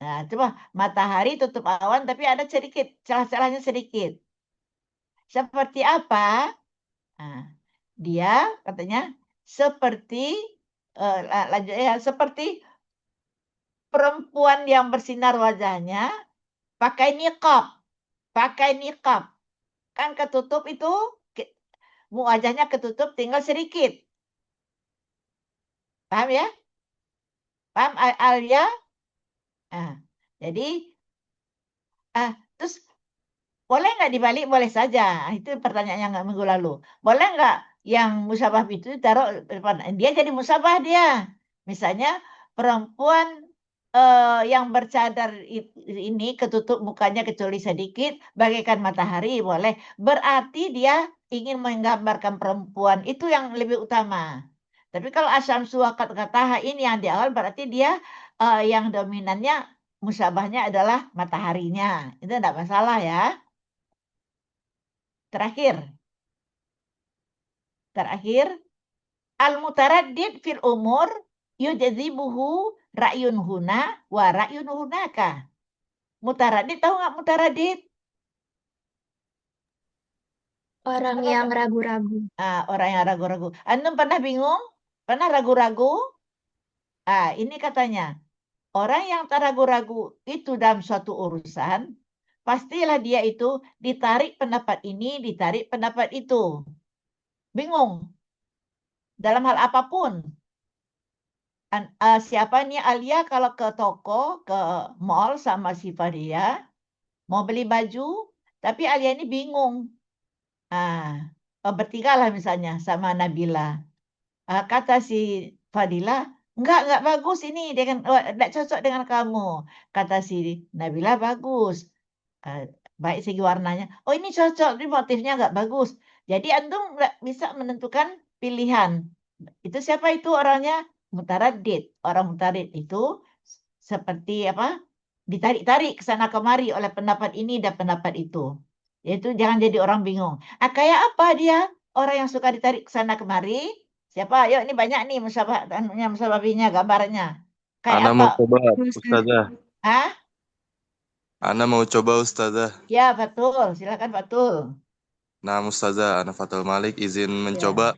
A: Nah, coba matahari tutup awan tapi ada sedikit, celah-celahnya sedikit. Seperti apa? Nah, dia katanya seperti lanjut ya, seperti perempuan yang bersinar wajahnya pakai niqab. Pakai niqab. Kan ketutup itu wajahnya ketutup tinggal sedikit. Paham ya? Paham Alia? Nah, jadi terus boleh nggak dibalik? Boleh saja. Itu pertanyaan yang minggu lalu. Boleh nggak yang musabah itu taruh depan? Dia jadi musabah dia. Misalnya perempuan yang bercadar ini ketutup mukanya kecuali sedikit, bagaikan matahari, boleh. Berarti dia ingin menggambarkan perempuan. Itu yang lebih utama. Tapi kalau asyamsu waqad ghataha ini yang di awal, berarti dia yang dominannya musabahnya adalah mataharinya. Itu tidak masalah ya. Terakhir, al-mutaraddid fil umur yujazibuhu ra'yun huna wa ra'yun hunaka. Mutaraddid, tahu nggak mutaraddid?
I: Orang yang ragu-ragu.
A: Orang yang ragu-ragu. Antum pernah bingung? Pernah ragu-ragu? Ini katanya, orang yang ragu-ragu itu dalam suatu urusan, pastilah dia itu ditarik pendapat ini, ditarik pendapat itu. Bingung dalam hal apapun. Siapa nih Alia kalau ke toko, ke mall sama si Fadia, mau beli baju, tapi Alia ini bingung. Bertiga lah misalnya sama Nabila. Kata si Fadila, enggak bagus ini, enggak cocok dengan kamu. Kata si Nabila, bagus. Baik segi warnanya. Oh ini cocok, ini motifnya enggak bagus. Jadi antum enggak bisa menentukan pilihan. Itu siapa itu orangnya? Mutaraddid. Orang mutaraddid itu seperti apa? Ditarik-tarik ke sana kemari oleh pendapat ini dan pendapat itu. Yaitu jangan jadi orang bingung. Kayak apa dia? Orang yang suka ditarik ke sana kemari. Siapa? Ayo ini banyak nih musababinya gambarnya. Kayak
G: Ana
A: apa?
G: mau coba, Ustazah.
A: Hah?
G: Ana mau coba, Ustazah.
A: Ya, betul. Silakan, betul.
G: Nah, Ustazah, Ana Fatul Malik izin mencoba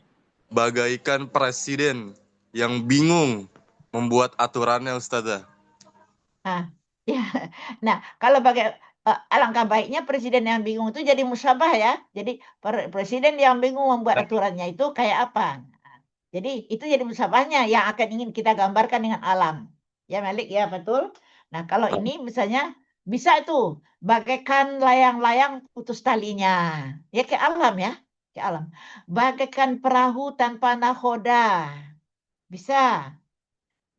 G: bagaikan presiden yang bingung membuat aturannya, Ustazah.
A: Ya. Nah, kalau alangkah baiknya presiden yang bingung itu jadi musabah ya. Jadi presiden yang bingung membuat aturannya itu kayak apa? Jadi itu jadi musabahnya yang akan ingin kita gambarkan dengan alam. Ya Malik, ya betul. Nah kalau ini misalnya bisa itu bagaikan layang-layang putus talinya. Ya kayak alam ya. Kayak alam. Bagaikan perahu tanpa nahoda. Bisa.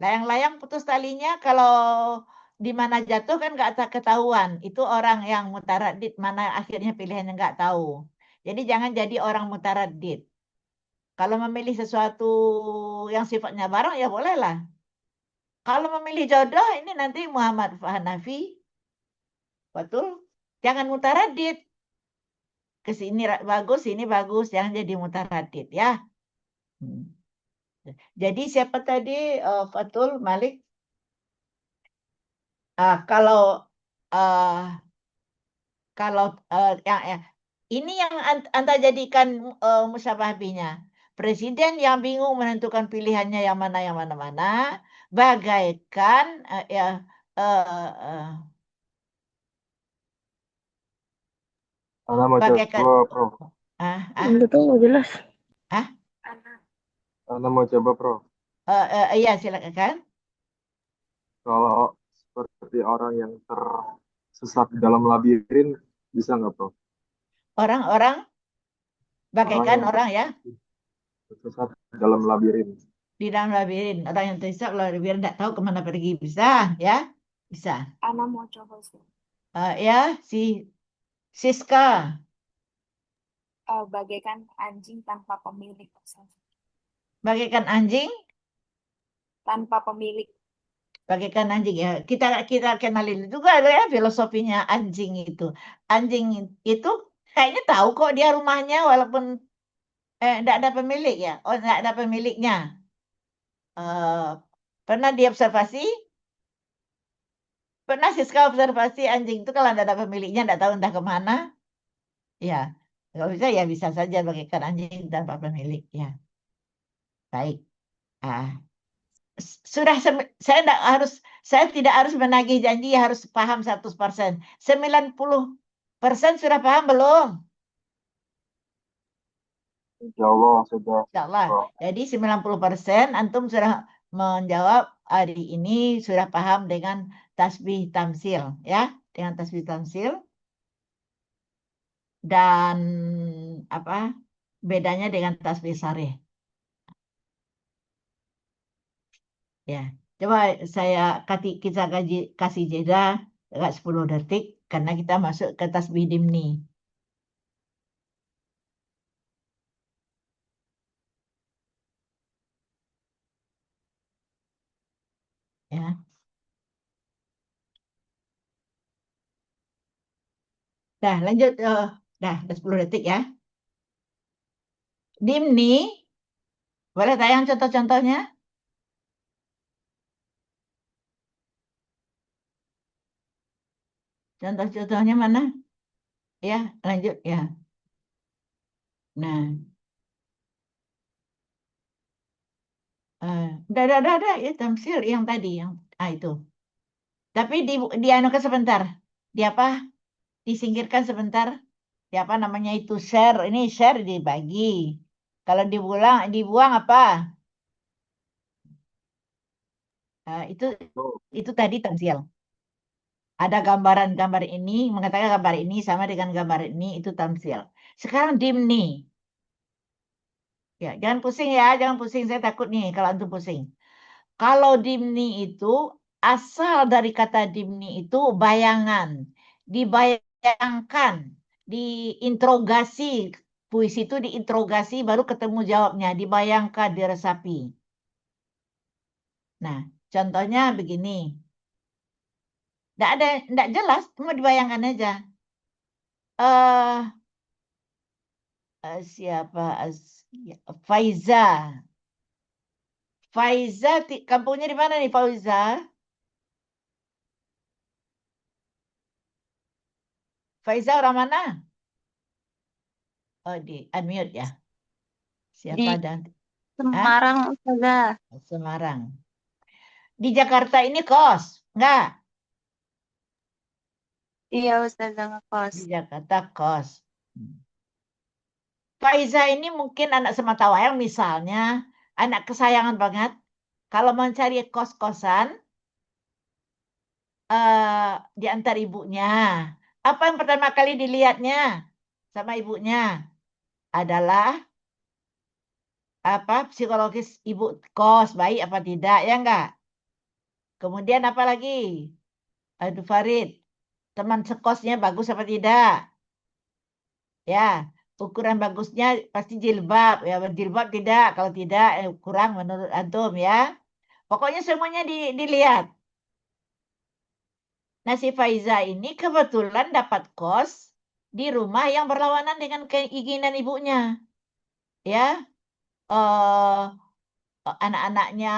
A: Layang-layang putus talinya kalau di mana jatuh kan nggak ketahuan. Itu orang yang mutaraddid, mana akhirnya pilihannya nggak tahu. Jadi jangan jadi orang mutaraddid. Kalau memilih sesuatu yang sifatnya barang ya bolehlah. Kalau memilih jodoh ini nanti Muhammad Hanafi, betul? Jangan mutaraddid. Ke sini bagus, jangan jadi mutaraddid ya. Jadi siapa tadi Fatul Malik? Kalau ini yang anta jadikan musyabahbinya. Presiden yang bingung menentukan pilihannya yang mana, bagaikan
F: Ana mau
A: bagaikan
F: coba, Prof.
I: Itu nggak jelas.
F: Ana mau coba, Prof.
A: Iya silakan.
F: Kalau seperti orang yang tersesat di dalam labirin, bisa nggak, Prof?
A: Orang-orang bagaikan orang ya.
F: tersesat dalam labirin.
A: Di dalam labirin. Orang yang tersesat labirin tidak tahu kemana pergi. Bisa, ya? Bisa.
J: Ana mau coba sih.
A: Ya, si Siska.
J: Bagaikan anjing tanpa pemilik.
A: Bagaikan anjing,
J: Tanpa pemilik.
A: bagaikan anjing ya. Kita kenalin juga ya filosofinya anjing itu. Anjing itu kayaknya tahu kok dia rumahnya walaupun tidak ada pemilik ya. Oh, tidak ada pemiliknya. Pernah diobservasi? Pernah Siska observasi anjing itu kalau tidak ada pemiliknya, tidak tahu entah kemana? Ya, kalau bisa ya bisa saja bagaikan anjing tanpa pemilik ya. Baik. Sudah saya tidak harus menagih janji harus paham 100%. 90% sudah paham belum?
F: Insya Allah sudah.
A: Insya Allah. Jadi 90% antum sudah menjawab hari ini sudah paham dengan tasbih tamsil ya, dengan tasbih tamsil. Dan apa bedanya dengan tasbih sarih? Ya, coba kita kasih jeda agak 10 detik karena kita masuk ke tasbih dimni. Ya. Dah, lanjut. Dah 10 detik ya. Dimni, boleh tayang contoh-contohnya? Contoh-contohnya mana? Ya, lanjut ya. Nah, udah, ya tamsil yang tadi yang itu. Tapi dianukan sebentar. Di apa? Disingkirkan sebentar. Di apa namanya itu share? Ini share dibagi. Kalau dibuang apa? Itu tadi tamsil. Ada gambar ini, mengatakan gambar ini sama dengan gambar ini, itu tamsil. Sekarang dimni. Ya, jangan pusing ya, jangan pusing. Saya takut nih kalau antum pusing. Kalau dimni itu, asal dari kata dimni itu bayangan. Dibayangkan, diinterogasi. Puisi itu diinterogasi, baru ketemu jawabnya. Dibayangkan, diresapi. Nah, contohnya begini. Tidak jelas, cuma dibayangkan aja. Siapa? Faiza. Faiza, kampungnya di mana nih Faiza? Faiza orang mana? Oh, di unmute ya. Siapa
J: Di
A: dan
J: Semarang, Ustazah.
A: Semarang. Di Jakarta ini kos, enggak?
J: Iya, Ustazah ngekos.
A: Di Jakarta kos. Faiza ini mungkin anak sematawayang misalnya, anak kesayangan banget. Kalau mencari kos-kosan, di antar ibunya. Apa yang pertama kali dilihatnya sama ibunya? Adalah apa psikologis ibu kos baik apa tidak ya enggak? Kemudian apa lagi? Aduh Farid, teman sekosnya bagus apa tidak? Ya, ukuran bagusnya pasti jilbab ya, jilbab tidak, kalau tidak kurang menurut antum ya. Pokoknya semuanya dilihat. Nah, si Faiza ini kebetulan dapat kos di rumah yang berlawanan dengan keinginan ibunya. Ya, anak-anaknya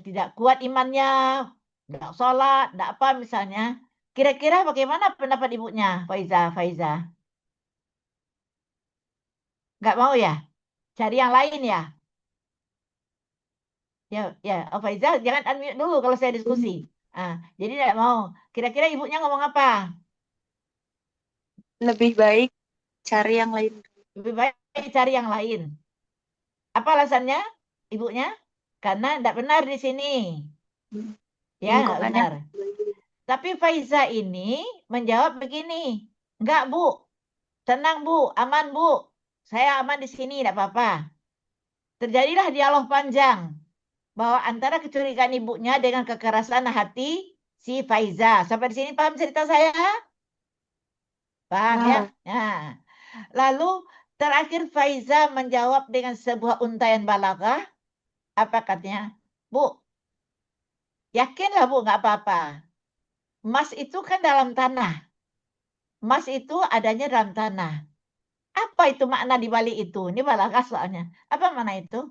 A: tidak kuat imannya, tidak sholat, tidak apa misalnya. Kira-kira bagaimana pendapat ibunya, Faiza? Nggak mau ya? Cari yang lain ya? Ya, Faiza jangan unmute dulu kalau saya diskusi. Jadi tidak mau. Kira-kira ibunya ngomong apa?
J: Lebih baik cari yang lain.
A: Lebih baik cari yang lain. Apa alasannya ibunya? Karena tidak benar di sini. Ya, nggak benar. Tapi Faiza ini menjawab begini. Enggak, Bu. Tenang, Bu. Aman, Bu. saya aman di sini, tidak apa-apa. Terjadilah dialog panjang bahwa antara kecurigaan ibunya dengan kekerasan hati si Faiza. Sampai di sini paham cerita saya? Paham ya? Nah, lalu terakhir Faiza menjawab dengan sebuah untaian balaghah. Apa katanya? Bu, yakinlah Bu, nggak apa-apa. Emas itu kan dalam tanah. Emas itu adanya dalam tanah. Apa itu makna di balik itu? Ini balaghah soalnya. Apa makna itu?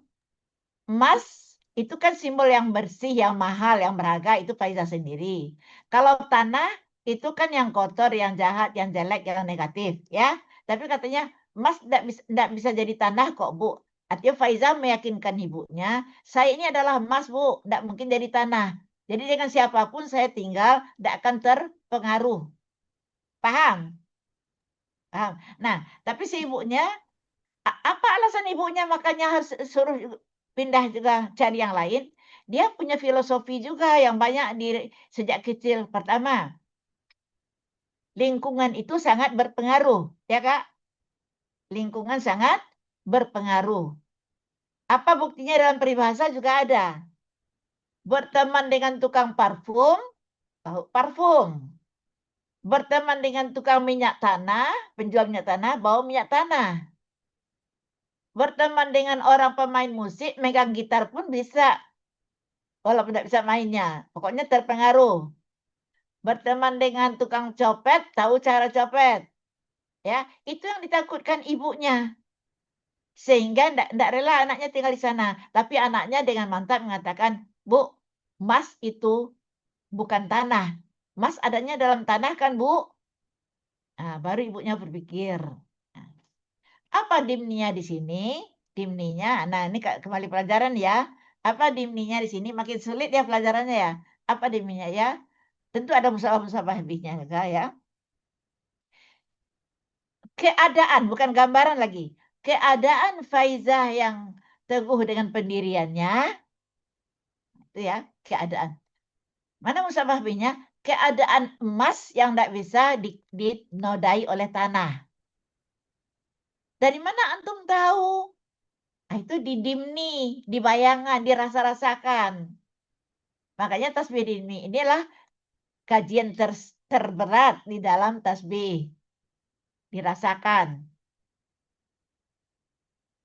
A: Emas itu kan simbol yang bersih, yang mahal, yang berharga, itu Faiza sendiri. Kalau tanah itu kan yang kotor, yang jahat, yang jelek, yang negatif, ya. Tapi katanya emas tidak bisa jadi tanah kok, Bu. Artinya Faiza meyakinkan ibunya, saya ini adalah emas, Bu, tidak mungkin jadi tanah. Jadi dengan siapapun saya tinggal tidak akan terpengaruh. Paham? Paham. Nah, tapi si ibunya, apa alasan ibunya makanya harus suruh pindah juga cari yang lain? Dia punya filosofi juga yang banyak sejak kecil. Pertama, lingkungan itu sangat berpengaruh, ya Kak? Lingkungan sangat berpengaruh. Apa buktinya dalam peribahasa juga ada. Berteman dengan tukang parfum, bau parfum. Berteman dengan tukang minyak tanah, penjual minyak tanah, bau minyak tanah. Berteman dengan orang pemain musik, megang gitar pun bisa. Walaupun tidak bisa mainnya. Pokoknya terpengaruh. Berteman dengan tukang copet, tahu cara copet. Ya, itu yang ditakutkan ibunya. Sehingga tidak rela anaknya tinggal di sana. Tapi anaknya dengan mantap mengatakan, Bu, emas itu bukan tanah. Emas adanya dalam tanah kan, Bu? Nah, baru ibunya berpikir. Nah, apa dimninya di sini? Dimninya, nah ini kembali pelajaran ya. Apa dimninya di sini? Makin sulit ya pelajarannya ya. Apa dimninya ya? Tentu ada musabah-musabah lebihnya juga ya. Keadaan, bukan gambaran lagi. Keadaan Faizah yang teguh dengan pendiriannya, itu ya, keadaan. Mana musabah lebihnya? Keadaan emas yang tidak bisa dinodai oleh tanah. Dari mana antum tahu? Nah, itu didimni, di bayangan, dirasa-rasakan. Makanya tasbih dimni inilah kajian terberat di dalam tasbih. Dirasakan.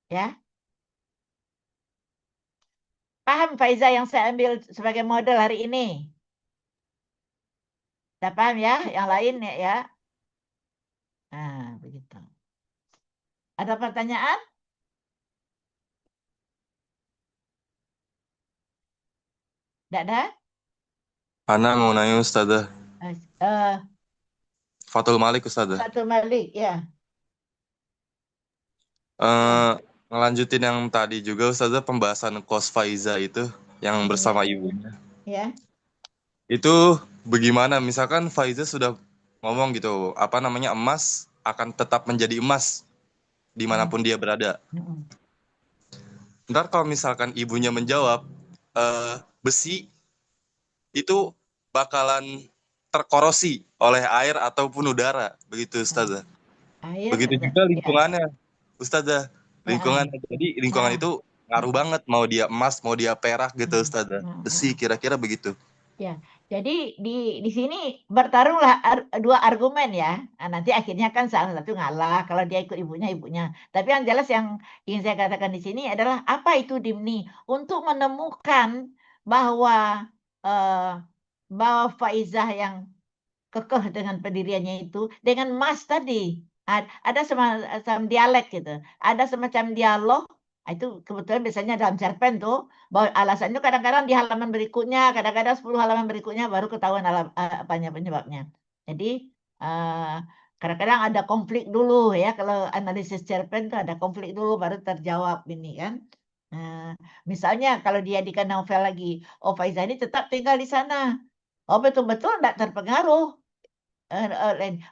A: Ya. Paham Faiza yang saya ambil sebagai model hari ini? Sudah paham ya? Yang lain ya? Nah, begitu. Ada pertanyaan? Tidak ada?
G: Ana mau nanya Ustazah. Fatul Malik Ustazah.
A: Fatul Malik, ya.
G: Ngelanjutin yang tadi juga Ustazah, pembahasan kos Faiza itu yang bersama ibunya.
A: Ya.
G: Itu bagaimana misalkan Faiza sudah ngomong gitu, apa namanya, emas akan tetap menjadi emas dimanapun dia berada. Ntar kalau misalkan ibunya menjawab, besi itu bakalan terkorosi oleh air ataupun udara, begitu Ustazah. Begitu juga lingkungannya, Ustazah. Lingkungan, jadi lingkungan itu ngaruh banget, mau dia emas, mau dia perak gitu Ustazah. Besi, kira-kira begitu.
A: Ya, jadi di sini bertarunglah dua argumen ya. Nah, nanti akhirnya kan salah satu ngalah kalau dia ikut ibunya. Tapi yang jelas yang ingin saya katakan di sini adalah apa itu dimni, untuk menemukan bahwa bahwa Faizah yang kekeh dengan pendiriannya itu dengan emas tadi ada semacam dialek gitu, ada semacam dialog. Itu kebetulan biasanya dalam cerpen tuh, bahwa alasannya kadang-kadang di halaman berikutnya, kadang-kadang 10 halaman berikutnya baru ketahuan apanya penyebabnya. Jadi kadang-kadang ada konflik dulu ya, kalau analisis cerpen tuh ada konflik dulu baru terjawab ini kan. Misalnya kalau dia di novel lagi, oh Faiza ini tetap tinggal di sana. Oh betul-betul tidak terpengaruh.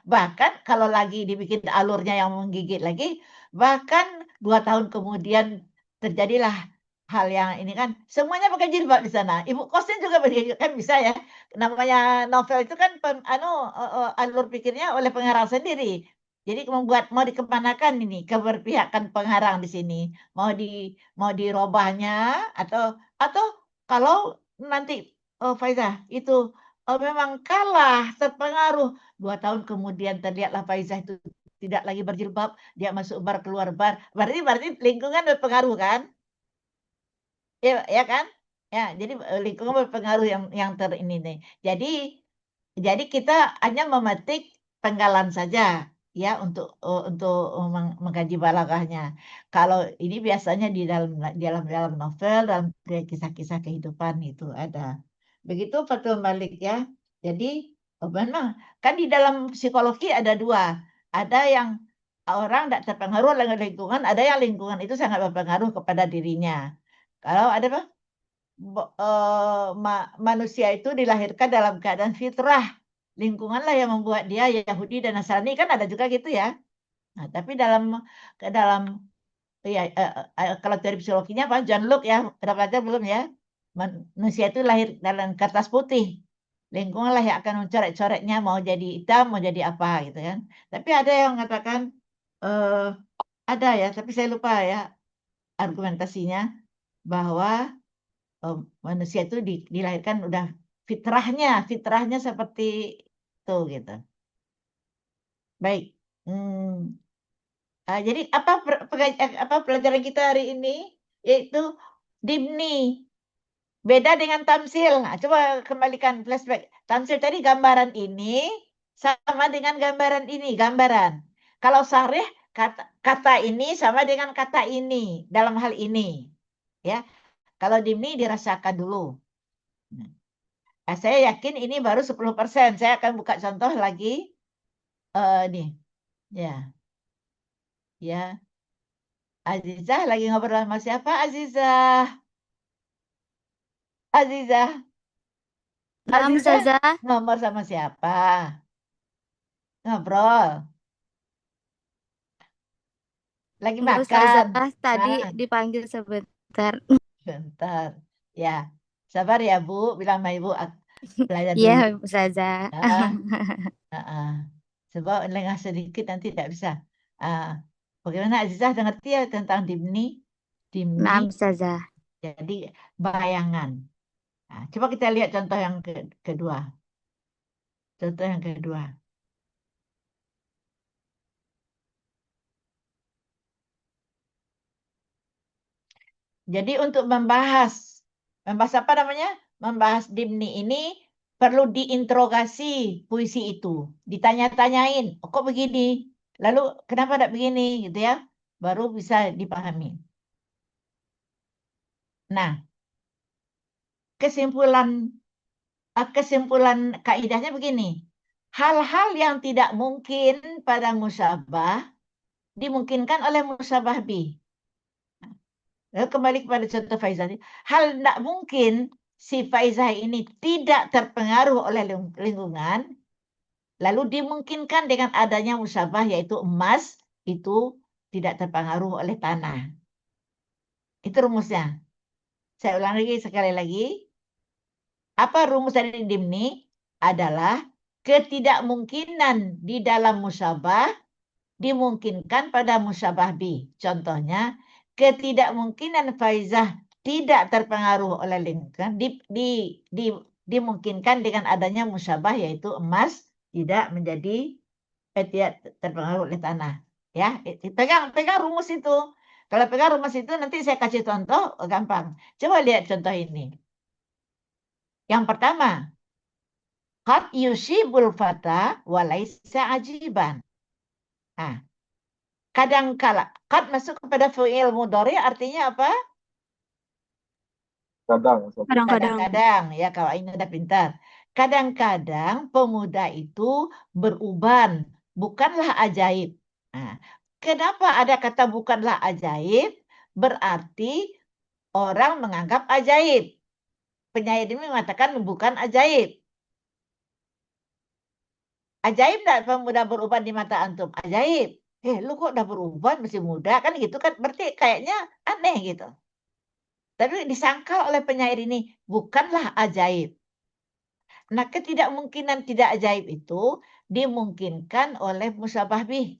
A: Bahkan kalau lagi dibikin alurnya yang menggigit lagi, bahkan 2 tahun kemudian terjadilah hal yang ini kan, semuanya pakai jilbab di sana. Ibu kosnya juga begitu kan, bisa ya. Namanya novel itu kan alur pikirnya oleh pengarang sendiri. Jadi mau dikemanakan ini keberpihakan pengarang di sini? Mau dirobahnya atau kalau nanti Faizah itu memang kalah terpengaruh 2 tahun kemudian terlihatlah Faizah itu tidak lagi berjilbab, dia masuk bar keluar bar, berarti lingkungan berpengaruh kan? Ya kan? Ya, jadi lingkungan berpengaruh yang ini nih. Jadi kita hanya memetik penggalan saja ya untuk mengkaji balaghahnya. Kalau ini biasanya di dalam novel, dalam kisah-kisah kehidupan itu ada. Begitu Fatul Malik ya. Jadi memang kan di dalam psikologi ada dua. Ada yang orang tidak terpengaruh oleh lingkungan, ada yang lingkungan itu sangat berpengaruh kepada dirinya. Kalau ada apa? Manusia itu dilahirkan dalam keadaan fitrah. Lingkunganlah yang membuat dia Yahudi dan Nasrani, kan ada juga gitu ya. Nah, tapi dalam ya, kalau teori psikologinya Pak John Locke ya, udah belajar belum ya? Manusia itu lahir dalam kertas putih. Lingkunganlah yang akan mencoret-coretnya, mau jadi hitam, mau jadi apa gitu kan. Tapi ada yang mengatakan ada ya, tapi saya lupa ya argumentasinya, bahwa manusia itu dilahirkan udah fitrahnya seperti itu gitu. Baik. Jadi apa pelajaran kita hari ini? Yaitu dimni. Beda dengan tamsil. Nah, coba kembalikan flashback. Tamsil tadi gambaran ini sama dengan gambaran ini, gambaran. Kalau sarih kata ini sama dengan kata ini dalam hal ini. Ya. Kalau dimni dirasakan dulu. Nah, saya yakin ini baru 10%. Saya akan buka contoh lagi. Nih. Ya. Ya. Azizah lagi ngobrol sama siapa? Azizah.
E: Naam, Ustazah.
A: Ngomong sama siapa? Ngobrol. Lagi
E: Enggak,
A: makan.
E: Ustazah, tadi
A: Nah,
E: dipanggil sebentar.
A: bentar. Ya. Sabar ya, Bu. Bilang sama Ibu belajar
E: Iya,
A: dulu.
E: Ustazah.
A: Sebab lengah sedikit nanti tidak bisa. Bagaimana Azizah ngerti ya tentang dimni?
E: Naam, Ustazah.
A: Jadi bayangan. Nah, coba kita lihat contoh yang kedua. Contoh yang kedua. Jadi untuk membahas apa namanya? Membahas dimni ini perlu diinterogasi puisi itu, ditanya-tanyain, oh, kok begini? Lalu kenapa tidak begini gitu ya? Baru bisa dipahami. Nah, kesimpulan kaidahnya begini. Hal-hal yang tidak mungkin pada musyabah dimungkinkan oleh musyabah bih. Lalu kembali kepada contoh Faizah. Hal tidak mungkin si Faizah ini tidak terpengaruh oleh lingkungan, lalu dimungkinkan dengan adanya musyabah yaitu emas itu tidak terpengaruh oleh tanah. Itu rumusnya. Saya ulang lagi sekali lagi. Apa rumus dari dimni? Adalah ketidakmungkinan di dalam musyabah dimungkinkan pada musyabah bih. Contohnya, ketidakmungkinan Faizah tidak terpengaruh oleh lingkungan dimungkinkan dengan adanya musyabah yaitu emas tidak tidak terpengaruh oleh tanah. Ya, pegang rumus itu. Kalau pegang rumus itu nanti saya kasih contoh gampang. Coba lihat contoh ini. Yang pertama, qad yusibul fata walaisa ajiban. Nah, kadangkala qad masuk kepada fi'il mudhari artinya apa? Kadang-kadang ya, kalau ini udah pintar. Kadang-kadang pemuda itu beruban, bukanlah ajaib. Nah, kenapa ada kata bukanlah ajaib? Berarti orang menganggap ajaib. Penyair ini mengatakan bukan ajaib. Ajaib enggak pemuda beruban di mata antum? Ajaib. Lu kok udah beruban masih muda kan gitu kan? Berarti kayaknya aneh gitu. Tapi disangkal oleh penyair ini bukanlah ajaib. Nah, ketidakmungkinan tidak ajaib itu dimungkinkan oleh musyabah bih.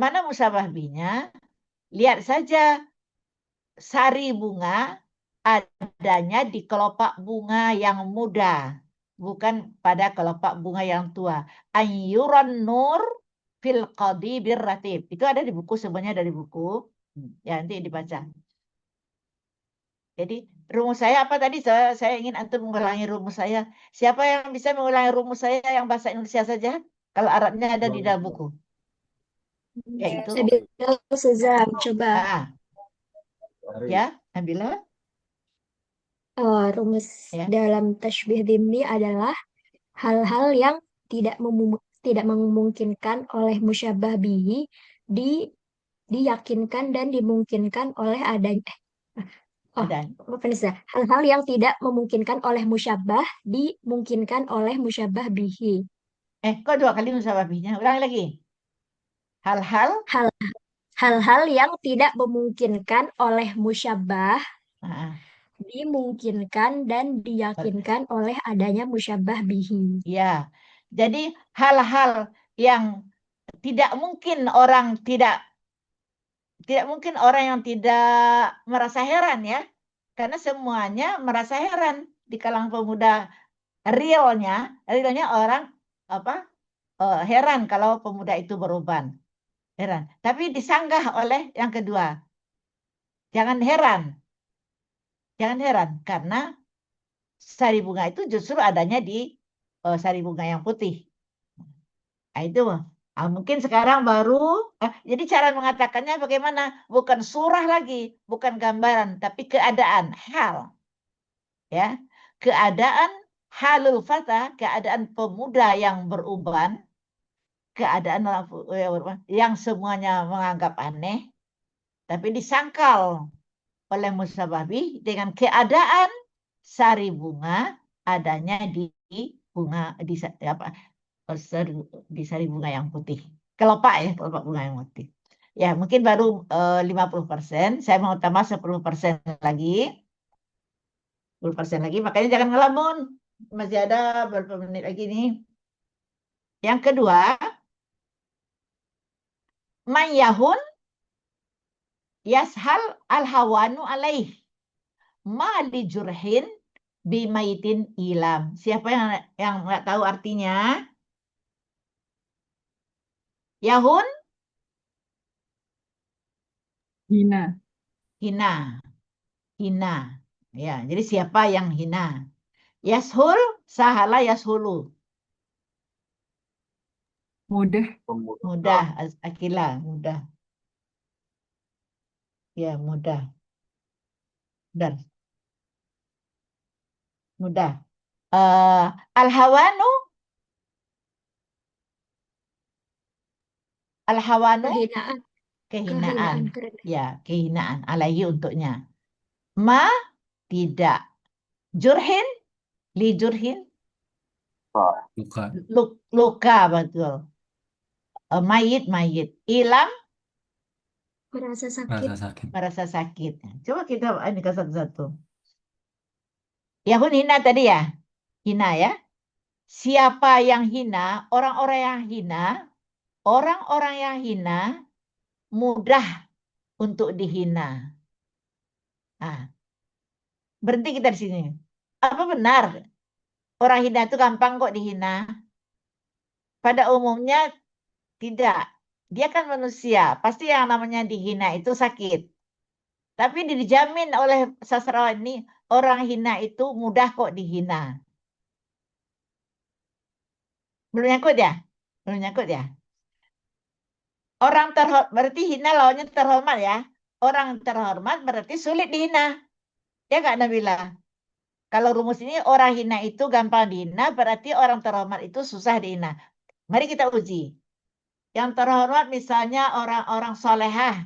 A: Mana musabah binya? Lihat saja sari bunga adanya di kelopak bunga yang muda, bukan pada kelopak bunga yang tua. Ayyuran nur fil qadi birratib. Itu ada di buku, sebenarnya dari buku. Ya, nanti dibaca. Jadi rumus saya apa tadi? Saya ingin antum mengulangi rumus saya. Siapa yang bisa mengulangi rumus saya yang bahasa Indonesia saja? Kalau Arabnya ada di dalam buku. Yaitu,
I: Nabila Suzam, coba
A: ya, Nabila.
I: rumus
A: Ya.
I: dalam tashbih dhimni adalah hal-hal yang tidak memungkinkan oleh musyabah bihi diyakinkan dan dimungkinkan oleh adanya. Maaf Nisa. Hal-hal yang tidak memungkinkan oleh musyabah dimungkinkan oleh musyabah bihi.
A: Kok 2 kali musabah bihinya? Ulangi lagi.
I: Hal-hal yang tidak memungkinkan oleh musyabah
A: Nah,
I: dimungkinkan dan diyakinkan oleh adanya musyabah bihi.
A: ya. Jadi hal-hal yang tidak mungkin orang yang tidak merasa heran ya. Karena semuanya merasa heran di kalangan pemuda. Realnya orang heran kalau pemuda itu beruban. Heran. Tapi disanggah oleh yang kedua. Jangan heran karena sari bunga itu justru adanya di sari bunga yang putih. Nah, itu mungkin sekarang baru jadi cara mengatakannya bagaimana? Bukan surah lagi, bukan gambaran, tapi keadaan, hal. Ya. Keadaan halul fata, keadaan pemuda yang beruban, keadaan yang semuanya menganggap aneh, tapi disangkal oleh musababih dengan keadaan sari bunga adanya di bunga di sari bunga yang putih. Kelopak bunga yang putih. Ya, mungkin baru 50%. Saya mau tambah 10% lagi. 10% lagi, makanya jangan ngelamun. Masih ada beberapa menit lagi nih. Yang kedua, mayahun yashal al-hawanu alaih ma li jurhin bimaitin ilam. Siapa yang nggak tahu artinya? Yahun
B: Hina.
A: Hina. Ya, jadi siapa yang hina? Yashul sahala yashulu. Mudah akila, mudah. Ya, mudah. Dan mudah. Al-hawanu kehinaan. Ya, kehinaan alaihi untuknya. Ma tidak. Jurhin li jurhin luka betul. Mayit. Ilam merasa sakit. Coba kita ini ke satu-satu. Yahun hina tadi ya. Hina ya. Siapa yang hina? Orang-orang yang hina mudah untuk dihina. Berhenti kita di sini. Apa benar orang hina itu gampang kok dihina? Pada umumnya tidak. Dia kan manusia. Pasti yang namanya dihina itu sakit. Tapi dijamin oleh sastrawan ini, orang hina itu mudah kok dihina. Belum nyangkut ya? Orang terhormat, berarti hina lawannya terhormat ya. Orang terhormat berarti sulit dihina. Ya nggak Nabila? Kalau rumus ini orang hina itu gampang dihina, berarti orang terhormat itu susah dihina. Mari kita uji. Yang terhormat misalnya orang-orang solehah.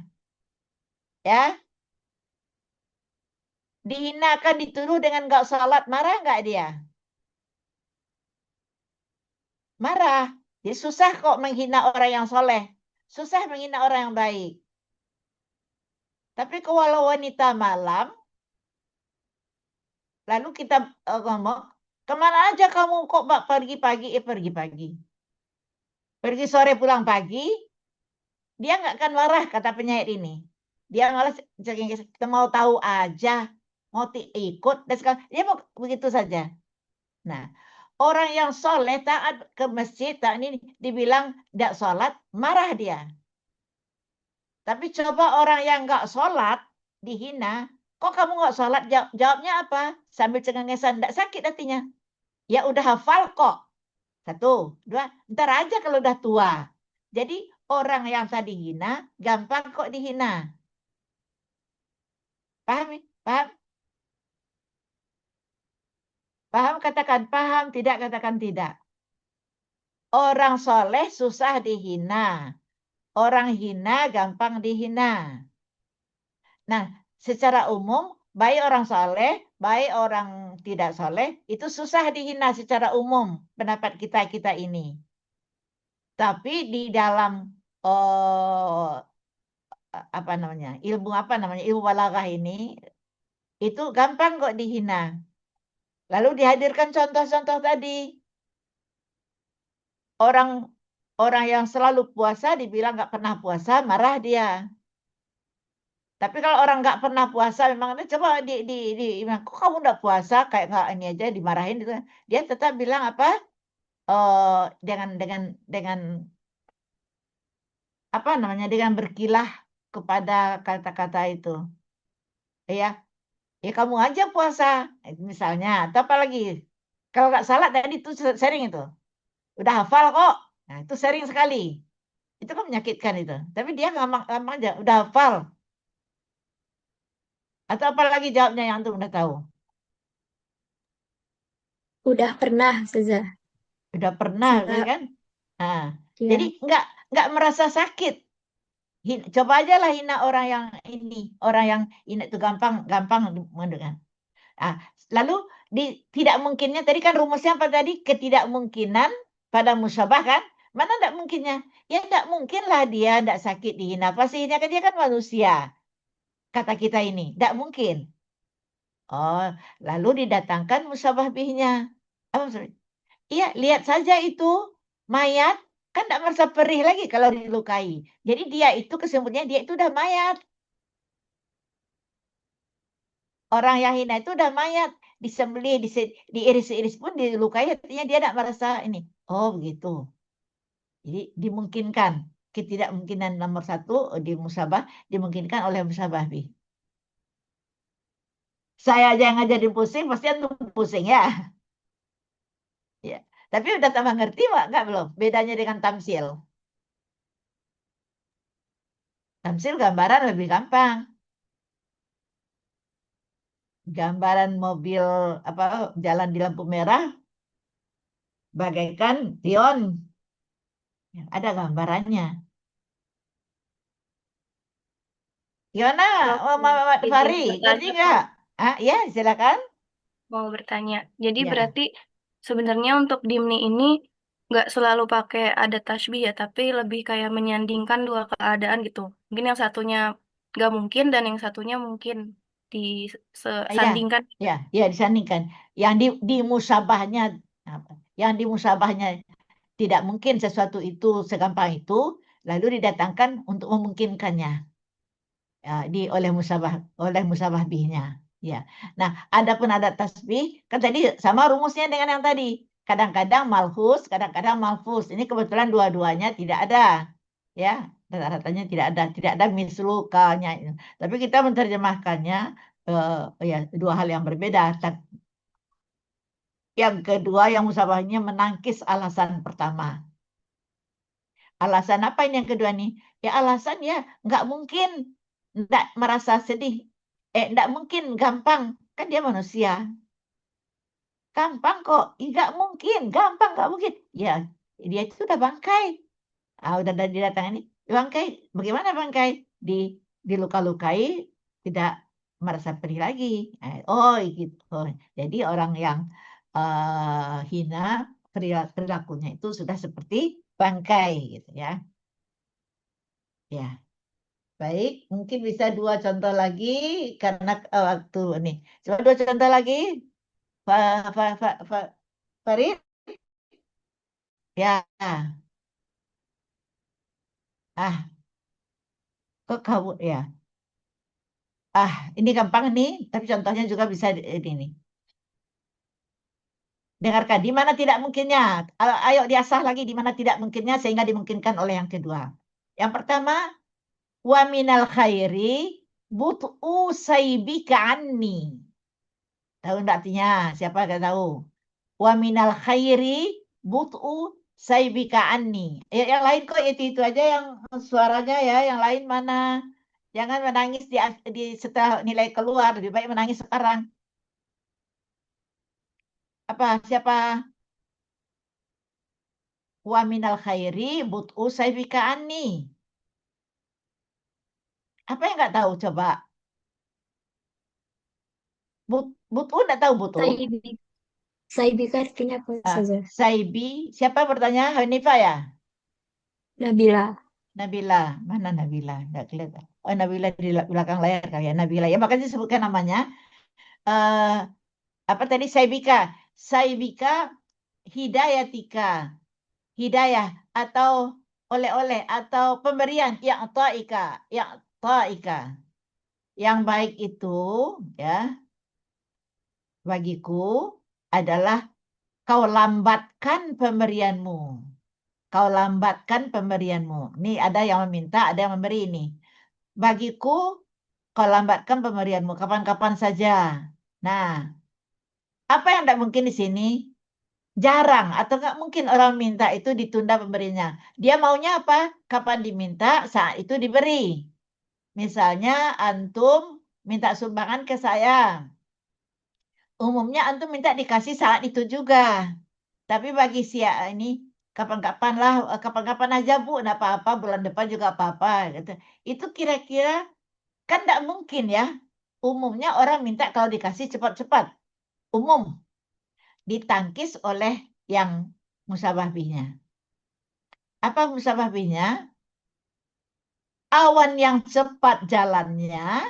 A: Ya. Dihinakan dituduh dengan nggak sholat, marah nggak dia? Marah. Dia susah kok menghina orang yang soleh. Susah menghina orang yang baik. Tapi kalau wanita malam, lalu kita ngomong, kemana aja kamu kok pergi pagi? Pergi pagi. Pergi sore pulang pagi, dia nggak akan marah, kata penyair ini. Dia malah kita mau tahu aja, mau ikut dan sekarang dia mau begitu saja. Nah, orang yang soleh taat ke masjid, taat ini dibilang tidak sholat, marah dia. Tapi coba orang yang nggak sholat dihina, kok kamu nggak sholat? Jawabnya apa? Sambil cengengesan, tidak sakit hatinya. Ya udah hafal kok. Satu, dua, ntar aja kalau udah tua. Jadi orang yang tadi hina, gampang kok dihina. Paham? Paham? Paham? Katakan paham, tidak katakan tidak. Orang soleh susah dihina. Orang hina gampang dihina. Nah, secara umum, baik orang soleh, baik orang tidak soleh, itu susah dihina secara umum, pendapat kita ini. Tapi di dalam apa namanya, ilmu balaghah ini, itu gampang kok dihina. Lalu dihadirkan contoh-contoh tadi. Orang yang selalu puasa dibilang nggak pernah puasa, marah dia. Tapi kalau orang nggak pernah puasa, memang coba kok kamu nggak puasa, kayak nggak ini aja dimarahin gitu. Dia tetap bilang apa? Dengan apa namanya? Dengan berkilah kepada kata-kata itu. Ya, ya kamu aja puasa, misalnya. Atau apa lagi? Kalau nggak salah tadi itu sering itu. Udah hafal kok. Nah, itu sering sekali. Itu kan menyakitkan itu. Tapi dia gampang aja, udah hafal. Atau apa lagi jawabnya yang antum udah tahu?
I: Udah pernah, Ustazah.
A: Udah pernah,
I: Sama,
A: kan? Nah,
I: ya.
A: jadi nggak merasa sakit. Coba aja lah hina orang yang ini, orang yang hina itu gampang mendengar. Nah, lalu tidak mungkinnya tadi kan rumusnya apa tadi? Ketidakmungkinan pada musyabah kan? Mana tidak mungkinnya? Ya tidak mungkinlah dia tidak sakit dihina. Pastinya kan dia kan manusia. Kata kita ini, tidak mungkin. Oh, lalu didatangkan musyabah bihnya. Apa maksudnya? Iya, lihat saja itu mayat kan tidak merasa perih lagi kalau dilukai. Jadi dia itu kesimpulannya dia itu udah mayat. Orang yang hina itu udah mayat, disembelih, diiris-iris pun dilukai, artinya dia tidak merasa ini. Oh begitu. Jadi dimungkinkan ketidakmungkinan nomor satu di musabah dimungkinkan oleh musabah bih. Saya aja yang ngajarin pusing, pasti antum pusing ya. Ya. Tapi udah tambah ngerti Pak? Enggak belum? Bedanya dengan tamsil. Tamsil gambaran lebih gampang. Gambaran mobil apa jalan di lampu merah bagaikan pion. Ada gambarannya. Gimana,
J: Kalau
A: Muhammad
J: izin
A: Fari? Ngerti
J: bertanya,
A: nggak? Ah, ya, silakan.
J: mau bertanya. Jadi
A: Ya.
J: berarti sebenarnya untuk dimni ini nggak selalu pakai ada tasbih ya, tapi lebih kayak menyandingkan dua keadaan gitu. Mungkin yang satunya nggak mungkin dan yang satunya mungkin
A: Ya,
J: disandingkan.
A: ya, disandingkan. Yang di musabahnya, apa? Yang di musabahnya tidak mungkin sesuatu itu segampang itu, lalu didatangkan untuk memungkinkannya ya, oleh musabah bihnya. Ya. Nah, adapun ada tasbih, kan tadi sama rumusnya dengan yang tadi. Kadang-kadang malhus, kadang-kadang malfus. Ini kebetulan dua-duanya tidak ada. Ya, rata-ratanya tidak ada mislukanya. Tapi kita menerjemahkannya ya dua hal yang berbeda. Yang kedua, yang musabahnya menangkis alasan pertama. Alasan apa ini yang kedua nih? Ya alasan ya nggak mungkin nggak merasa sedih. Nggak mungkin gampang. Kan dia manusia. Gampang kok. Nggak mungkin. Gampang nggak mungkin. Ya dia itu udah bangkai. Udah didatangin ini. Bangkai. Bagaimana bangkai? Diluka-lukai tidak merasa perih lagi. Oh gitu. Jadi orang yang hina perilakunya itu sudah seperti bangkai gitu ya. Ya, baik. Mungkin bisa dua contoh lagi karena waktu ini. Coba dua contoh lagi. Fa, fa, fa, fa, Farid? Ya. Ah, Kok kamu ya? Ini gampang nih, tapi contohnya juga bisa ini nih. Dengarkan, di mana tidak mungkinnya? Ayo diasah lagi di mana tidak mungkinnya sehingga dimungkinkan oleh yang kedua. Yang pertama, wa minal khairi but'u saibika anni. Tahu enggak artinya? Siapa enggak tahu? Wa minal khairi but'u saibika anni. Yang lain kok itu aja yang suaranya ya, yang lain mana? Jangan menangis setelah nilai keluar, lebih baik menangis sekarang. Siapa? Wa minal khairi but'u saibika anni. Apa yang nggak tahu coba? But'u nggak tahu but'u?
I: Saibi. Saibika artinya apa saja?
A: Saibi. Siapa bertanya? Hanifah ya?
I: Nabila.
A: Nabila. Mana Nabila? Nggak kelihatan. Oh, Nabila di belakang layar kali ya. Nabila. Ya makanya sebutkan namanya. Apa tadi? Saibika. Saibika hidayatika. Hidayah atau oleh-oleh atau pemberian yang ta'ika. Yang baik itu ya bagiku adalah kau lambatkan pemberianmu. Kau lambatkan pemberianmu. Nih ada yang meminta, ada yang memberi ini. Bagiku kau lambatkan pemberianmu kapan-kapan saja. Nah, apa yang tidak mungkin di sini? Jarang atau nggak mungkin orang minta itu ditunda pemberiannya. Dia maunya apa? Kapan diminta, saat itu diberi. Misalnya antum minta sumbangan ke saya. Umumnya antum minta dikasih saat itu juga. Tapi bagi ini kapan-kapan lah, kapan-kapan aja Bu, nggak apa-apa, bulan depan juga apa-apa. Gitu. Itu kira-kira kan nggak mungkin ya. Umumnya orang minta kalau dikasih cepat-cepat. Umum. Ditangkis oleh yang musabah bihnya. Apa musabah bihnya? Awan yang cepat jalannya,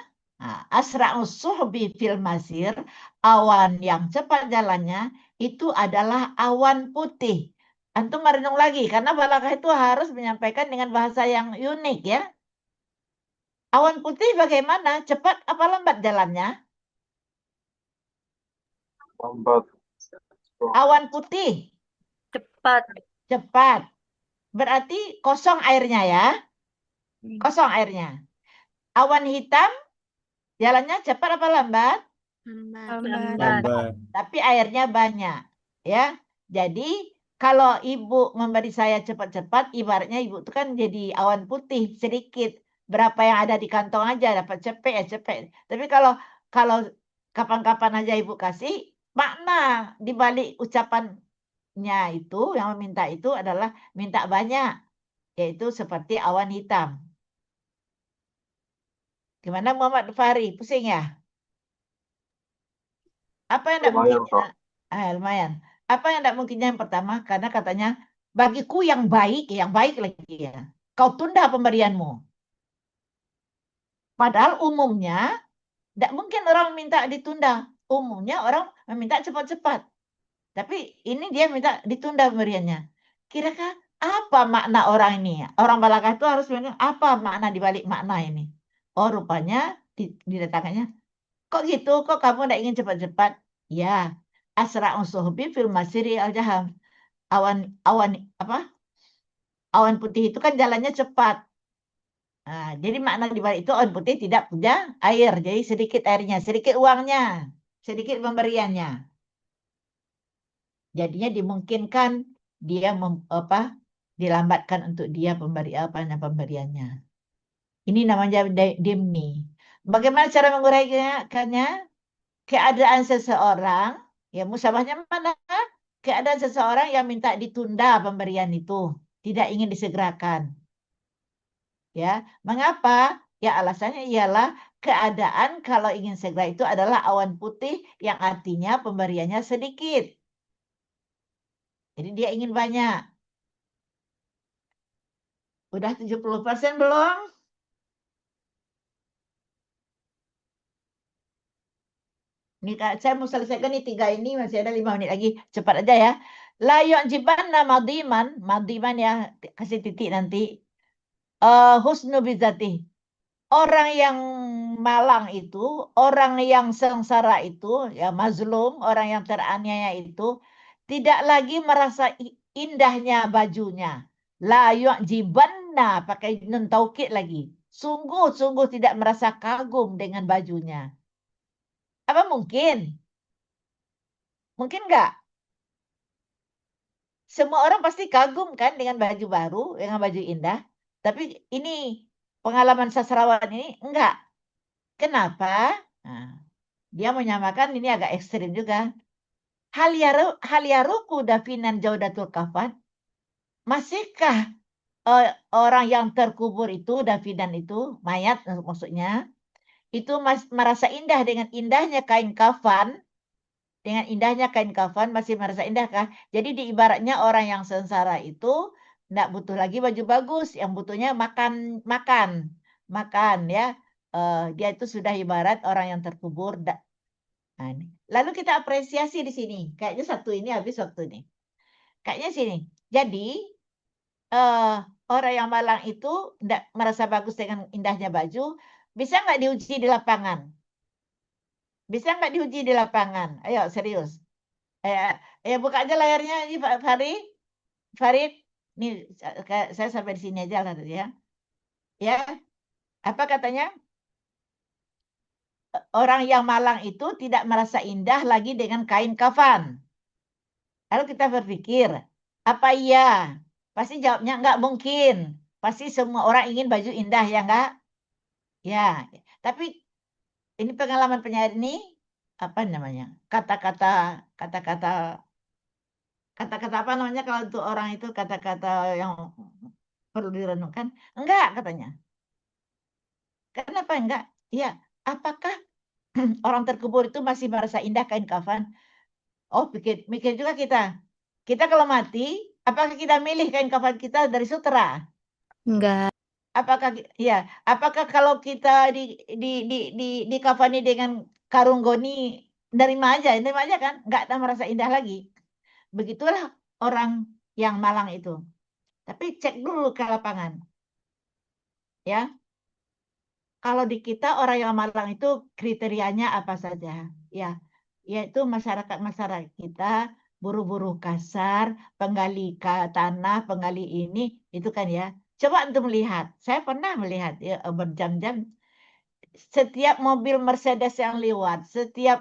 A: asra'us suhbi fil masir, awan yang cepat jalannya itu adalah awan putih. Antum merenung lagi, karena balaghah itu harus menyampaikan dengan bahasa yang unik ya. Awan putih bagaimana? Cepat apa lambat jalannya?
F: Lambat.
A: Awan putih.
J: Cepat.
A: Cepat. Berarti kosong airnya ya. Kosong airnya. Awan hitam, jalannya cepat apa lambat?
J: Lambat.
A: Tapi airnya banyak. Ya. Jadi kalau ibu memberi saya cepat-cepat, ibaratnya ibu itu kan jadi awan putih sedikit. Berapa yang ada di kantong aja dapat cepet ya cepet. Tapi kalau kapan-kapan aja ibu kasih, makna di balik ucapannya itu yang meminta itu adalah minta banyak, yaitu seperti awan hitam. Gimana Muhammad Fahri? Pusing ya? Apa yang tidak
F: Lumayan,
A: mungkin? Lumayan. Apa yang tidak mungkinnya yang pertama? Karena katanya bagiku yang baik lagi ya. Kau tunda pemberianmu. Padahal umumnya tidak mungkin orang minta ditunda. Umumnya orang meminta cepat-cepat. Tapi ini dia minta ditunda pemberiannya. Kira-kira apa makna orang ini? Orang balaghah itu harus bilang apa makna dibalik makna ini? Oh rupanya didatangkannya. Kok gitu? Kok kamu tidak ingin cepat-cepat? Ya, asra'un suhbi fil masiri al-jaham. Awan apa? Awan putih itu kan jalannya cepat. Nah, jadi makna di balik itu awan putih tidak punya air. Jadi sedikit airnya, sedikit uangnya, sedikit pemberiannya. Jadinya dimungkinkan dia dilambatkan untuk dia pemberiannya. Ini namanya dimni. Bagaimana cara menguraikannya? Keadaan seseorang, ya musabahnya mana? Keadaan seseorang yang minta ditunda pemberian itu, tidak ingin disegerakan. Ya, mengapa? Ya alasannya ialah keadaan kalau ingin segera itu adalah awan putih yang artinya pemberiannya sedikit. Jadi dia ingin banyak. Udah 70% belum? Ini saya mau selesaikan nih 3 ini, masih ada 5 menit lagi. Cepat aja ya. La yu'jibanna madiman ya, kasih titik nanti. Husnu bizati. orang yang malang itu, orang yang sengsara itu, ya mazlum, orang yang teraniaya itu, tidak lagi merasa indahnya bajunya. La yu'jibanna, pakai nun taukid lagi. Sungguh-sungguh tidak merasa kagum dengan bajunya. Apa mungkin? Mungkin nggak? Semua orang pasti kagum kan dengan baju baru, dengan baju indah. Tapi ini pengalaman sastrawan ini enggak. Kenapa? Nah, dia menyamakan ini agak ekstrim juga. Hal yaruku dafinan jaudatul kafan. Masihkah orang yang terkubur itu, dafinan itu, mayat maksudnya, itu merasa indah dengan indahnya kain kafan, dengan indahnya kain kafan masih merasa indah kah? Jadi di ibaratnya orang yang sengsara itu tidak butuh lagi baju bagus, yang butuhnya makan, makan, makan ya. Dia itu sudah ibarat orang yang terkubur. Nah, ini. Lalu kita apresiasi di sini. Kayaknya satu ini habis waktu ini. Kayaknya sini. Jadi orang yang malang itu tidak merasa bagus dengan indahnya baju. Bisa nggak diuji di lapangan? Bisa nggak diuji di lapangan? Ayo serius. Buka aja layarnya ini Farid. Farid, nih saya sampai di sini aja lah ya. Ya, apa katanya? Orang yang malang itu tidak merasa indah lagi dengan kain kafan. Lalu kita berpikir, apa iya? Pasti jawabnya enggak mungkin. Pasti semua orang ingin baju indah ya enggak? Ya, tapi ini pengalaman penyair ini apa namanya? Kata-kata apa namanya kalau untuk orang itu kata-kata yang perlu direnungkan? Enggak katanya. Kenapa enggak? Ya, apakah orang terkubur itu masih merasa indah kain kafan? Oh, mikir juga kita. Kita kalau mati, apakah kita milih kain kafan kita dari sutra?
E: Enggak.
A: Apakah kalau kita di kafani dengan karung goni nerima aja kan? Enggak tak merasa indah lagi. Begitulah orang yang malang itu. Tapi cek dulu ke lapangan. Ya. Kalau di kita orang yang malang itu kriterianya apa saja? Ya, yaitu masyarakat kita buruh-buruh kasar, penggali tanah, penggali ini, itu kan ya. Coba untuk melihat, saya pernah melihat ya, berjam-jam setiap mobil Mercedes yang lewat, setiap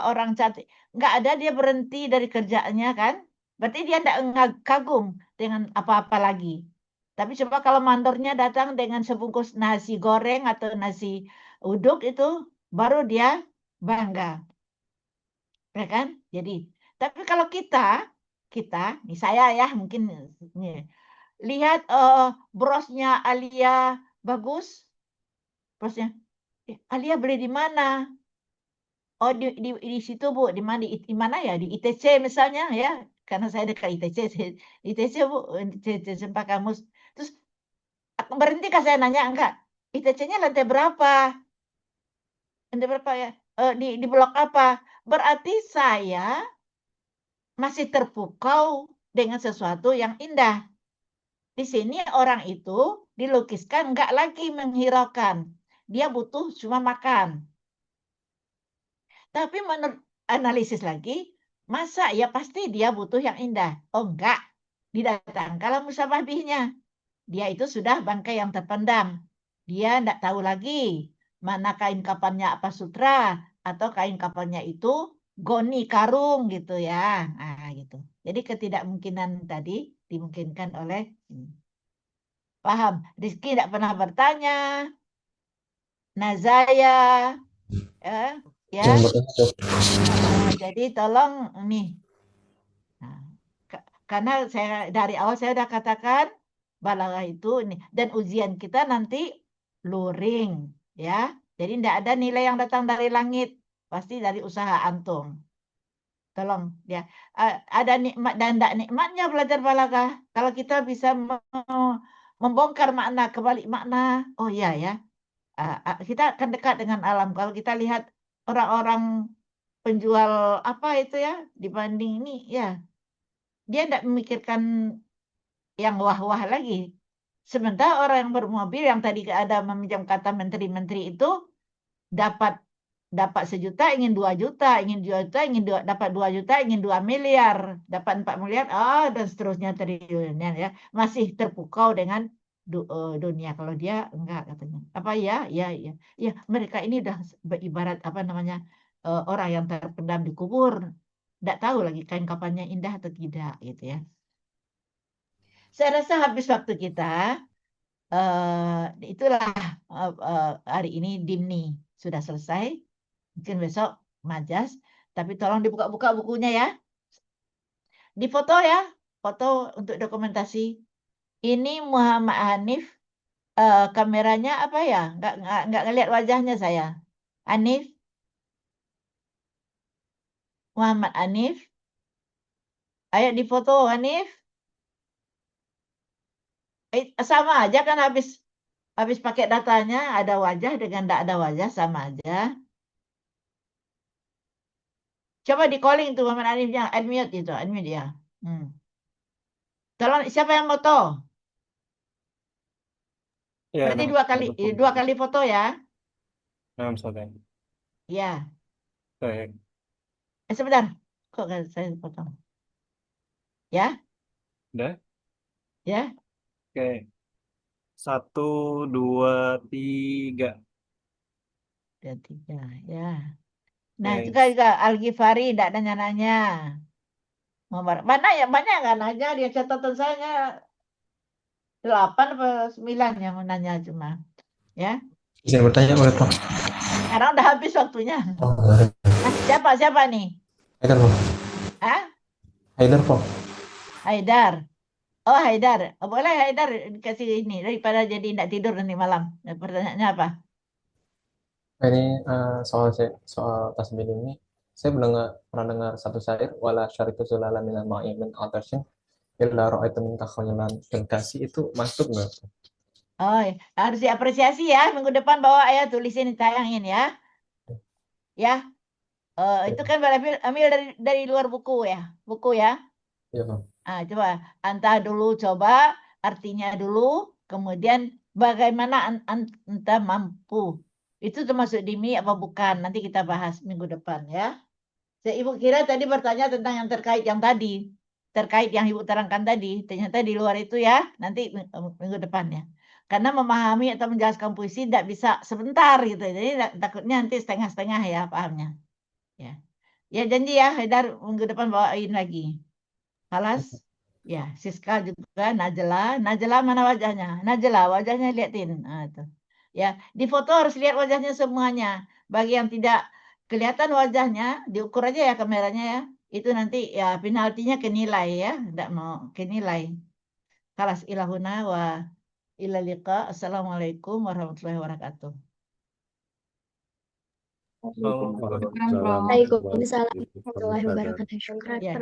A: orang cantik, nggak ada dia berhenti dari kerjanya kan? Berarti dia nggak kagum dengan apa-apa lagi. Tapi coba kalau mandornya datang dengan sebungkus nasi goreng atau nasi uduk itu, baru dia bangga, ya kan? Jadi, tapi kalau kita, nih saya ya mungkin nih, lihat brosnya Alia bagus, brosnya. Alia beli di mana? Oh di situ Bu, di mana ya? Di ITC misalnya ya, karena saya dekat ITC, ITC Bu, ITC Sempak Kamus. Terus berhenti kah saya nanya enggak? ITC-nya lantai berapa? Lantai berapa ya? Di blok apa? Berarti saya masih terpukau dengan sesuatu yang indah. Di sini orang itu dilukiskan enggak lagi menghiraukan. Dia butuh cuma makan. Tapi menurut analisis lagi, masa ya pasti dia butuh yang indah? Oh enggak, didatangkanlah musabah bihnya. Dia itu sudah bangkai yang terpendam. Dia enggak tahu lagi mana kain kapannya apa sutra, atau kain kapannya itu goni karung gitu ya. Nah gitu. Jadi ketidakmungkinan tadi dimungkinkan oleh paham. Rizky tidak pernah bertanya. Nazaya, ya. Jadi tolong nih. Nah, karena saya dari awal saya sudah katakan balaghah itu ini dan ujian kita nanti luring ya. Jadi tidak ada nilai yang datang dari langit, pasti dari usaha antum. Tolong ya. Ada nikmat dan tidak nikmatnya belajar balaghah. Kalau kita bisa membongkar makna kebalik makna, oh iya ya. Kita akan dekat dengan alam. Kalau kita lihat orang-orang penjual apa itu ya dibanding ini ya dia tidak memikirkan yang wah-wah lagi. Sementara orang yang bermobil yang tadi ada meminjam kata menteri-menteri itu dapat 1 juta ingin 2 juta, ingin 2 juta ingin dapat 2 juta ingin 2 miliar, dapat 4 miliar, dan seterusnya triliunan ya. Masih terpukau dengan dunia. Kalau dia enggak katanya. Apa ya? Ya, mereka ini udah ibarat apa namanya? Orang yang terpendam di kubur. Enggak tahu lagi kain kafannya indah atau tidak gitu ya. Saya rasa habis waktu kita. Itulah hari ini Dimni sudah selesai. Mungkin besok majas, tapi tolong dibuka-buka bukunya ya. Di foto ya, foto untuk dokumentasi. Ini Muhammad Hanif, kameranya apa ya? Nggak ngelihat wajahnya saya. Hanif, Muhammad Hanif. Ayo di foto Hanif. Sama aja kan habis pakai datanya ada wajah dengan tidak ada wajah sama aja. Coba di calling tuh Muhammad Hanifnya, unmute itu, unmute ya. Tolong siapa yang foto?
C: Ya,
A: Berarti
C: nah,
A: dua kali foto ya.
C: nah, misalnya.
A: Ya.
C: Baik.
A: Sebentar. Kok nggak saya potong? Ya,
C: Udah?
A: ya.
C: Oke. 1, 2, 3.
A: 2, 3, ya. Nah,
C: Oke.
A: juga Al-Ghifari tidak nanya-nanya. Mana ya banyak nggak nanya dia catatan saya 8 atau 9 yang mau nanya cuma. Ya.
K: Izin bertanya boleh Prof?
A: Sekarang udah habis waktunya.
K: Oh, sorry.
A: Siapa nih?
K: Haidar Prof.
A: Hah?
K: Haidar Prof.
A: Haidar. Oh, Haidar. Boleh Haidar dikasih ini daripada jadi tidak tidur nanti malam. Pertanyaannya apa?
K: Ini soal tasbih ini, saya pernah dengar satu syair, wala syaritu sulala minal ma'i min atasyin illa ra'aitu min takhayulan fil kasi, itu masuk nggak?
A: Oh, harus diapresiasi ya. Minggu depan bawa ya, tulisin tayangin ya. Ya. Itu kan ambil dari luar buku ya. Buku ya.
K: Iya, Bang.
A: Coba antah dulu, coba artinya dulu, kemudian bagaimana anta mampu. Itu termasuk dimi apa bukan? Nanti kita bahas minggu depan ya. Ibu kira tadi bertanya tentang yang terkait yang tadi. Terkait yang Ibu terangkan tadi. Ternyata di luar itu ya. Nanti minggu depan ya. Karena memahami atau menjelaskan puisi tidak bisa sebentar gitu. Jadi takutnya nanti setengah-setengah ya pahamnya. Ya. Ya janji ya Haidar minggu depan bawain lagi. Halas. Ya, Siska juga, Najla mana wajahnya? Najla, wajahnya liatin. Itu. Ya, di foto harus lihat wajahnya semuanya. Bagi yang tidak kelihatan wajahnya, diukur aja ya kameranya ya. Itu nanti ya penaltinya kenilai ya, tidak mau kenilai. Halas ilahuna wa ila liqa. Assalamualaikum warahmatullahi wabarakatuh.
I: Waalaikumsalam warahmatullahi wabarakatuh. Syukran.
A: Ya,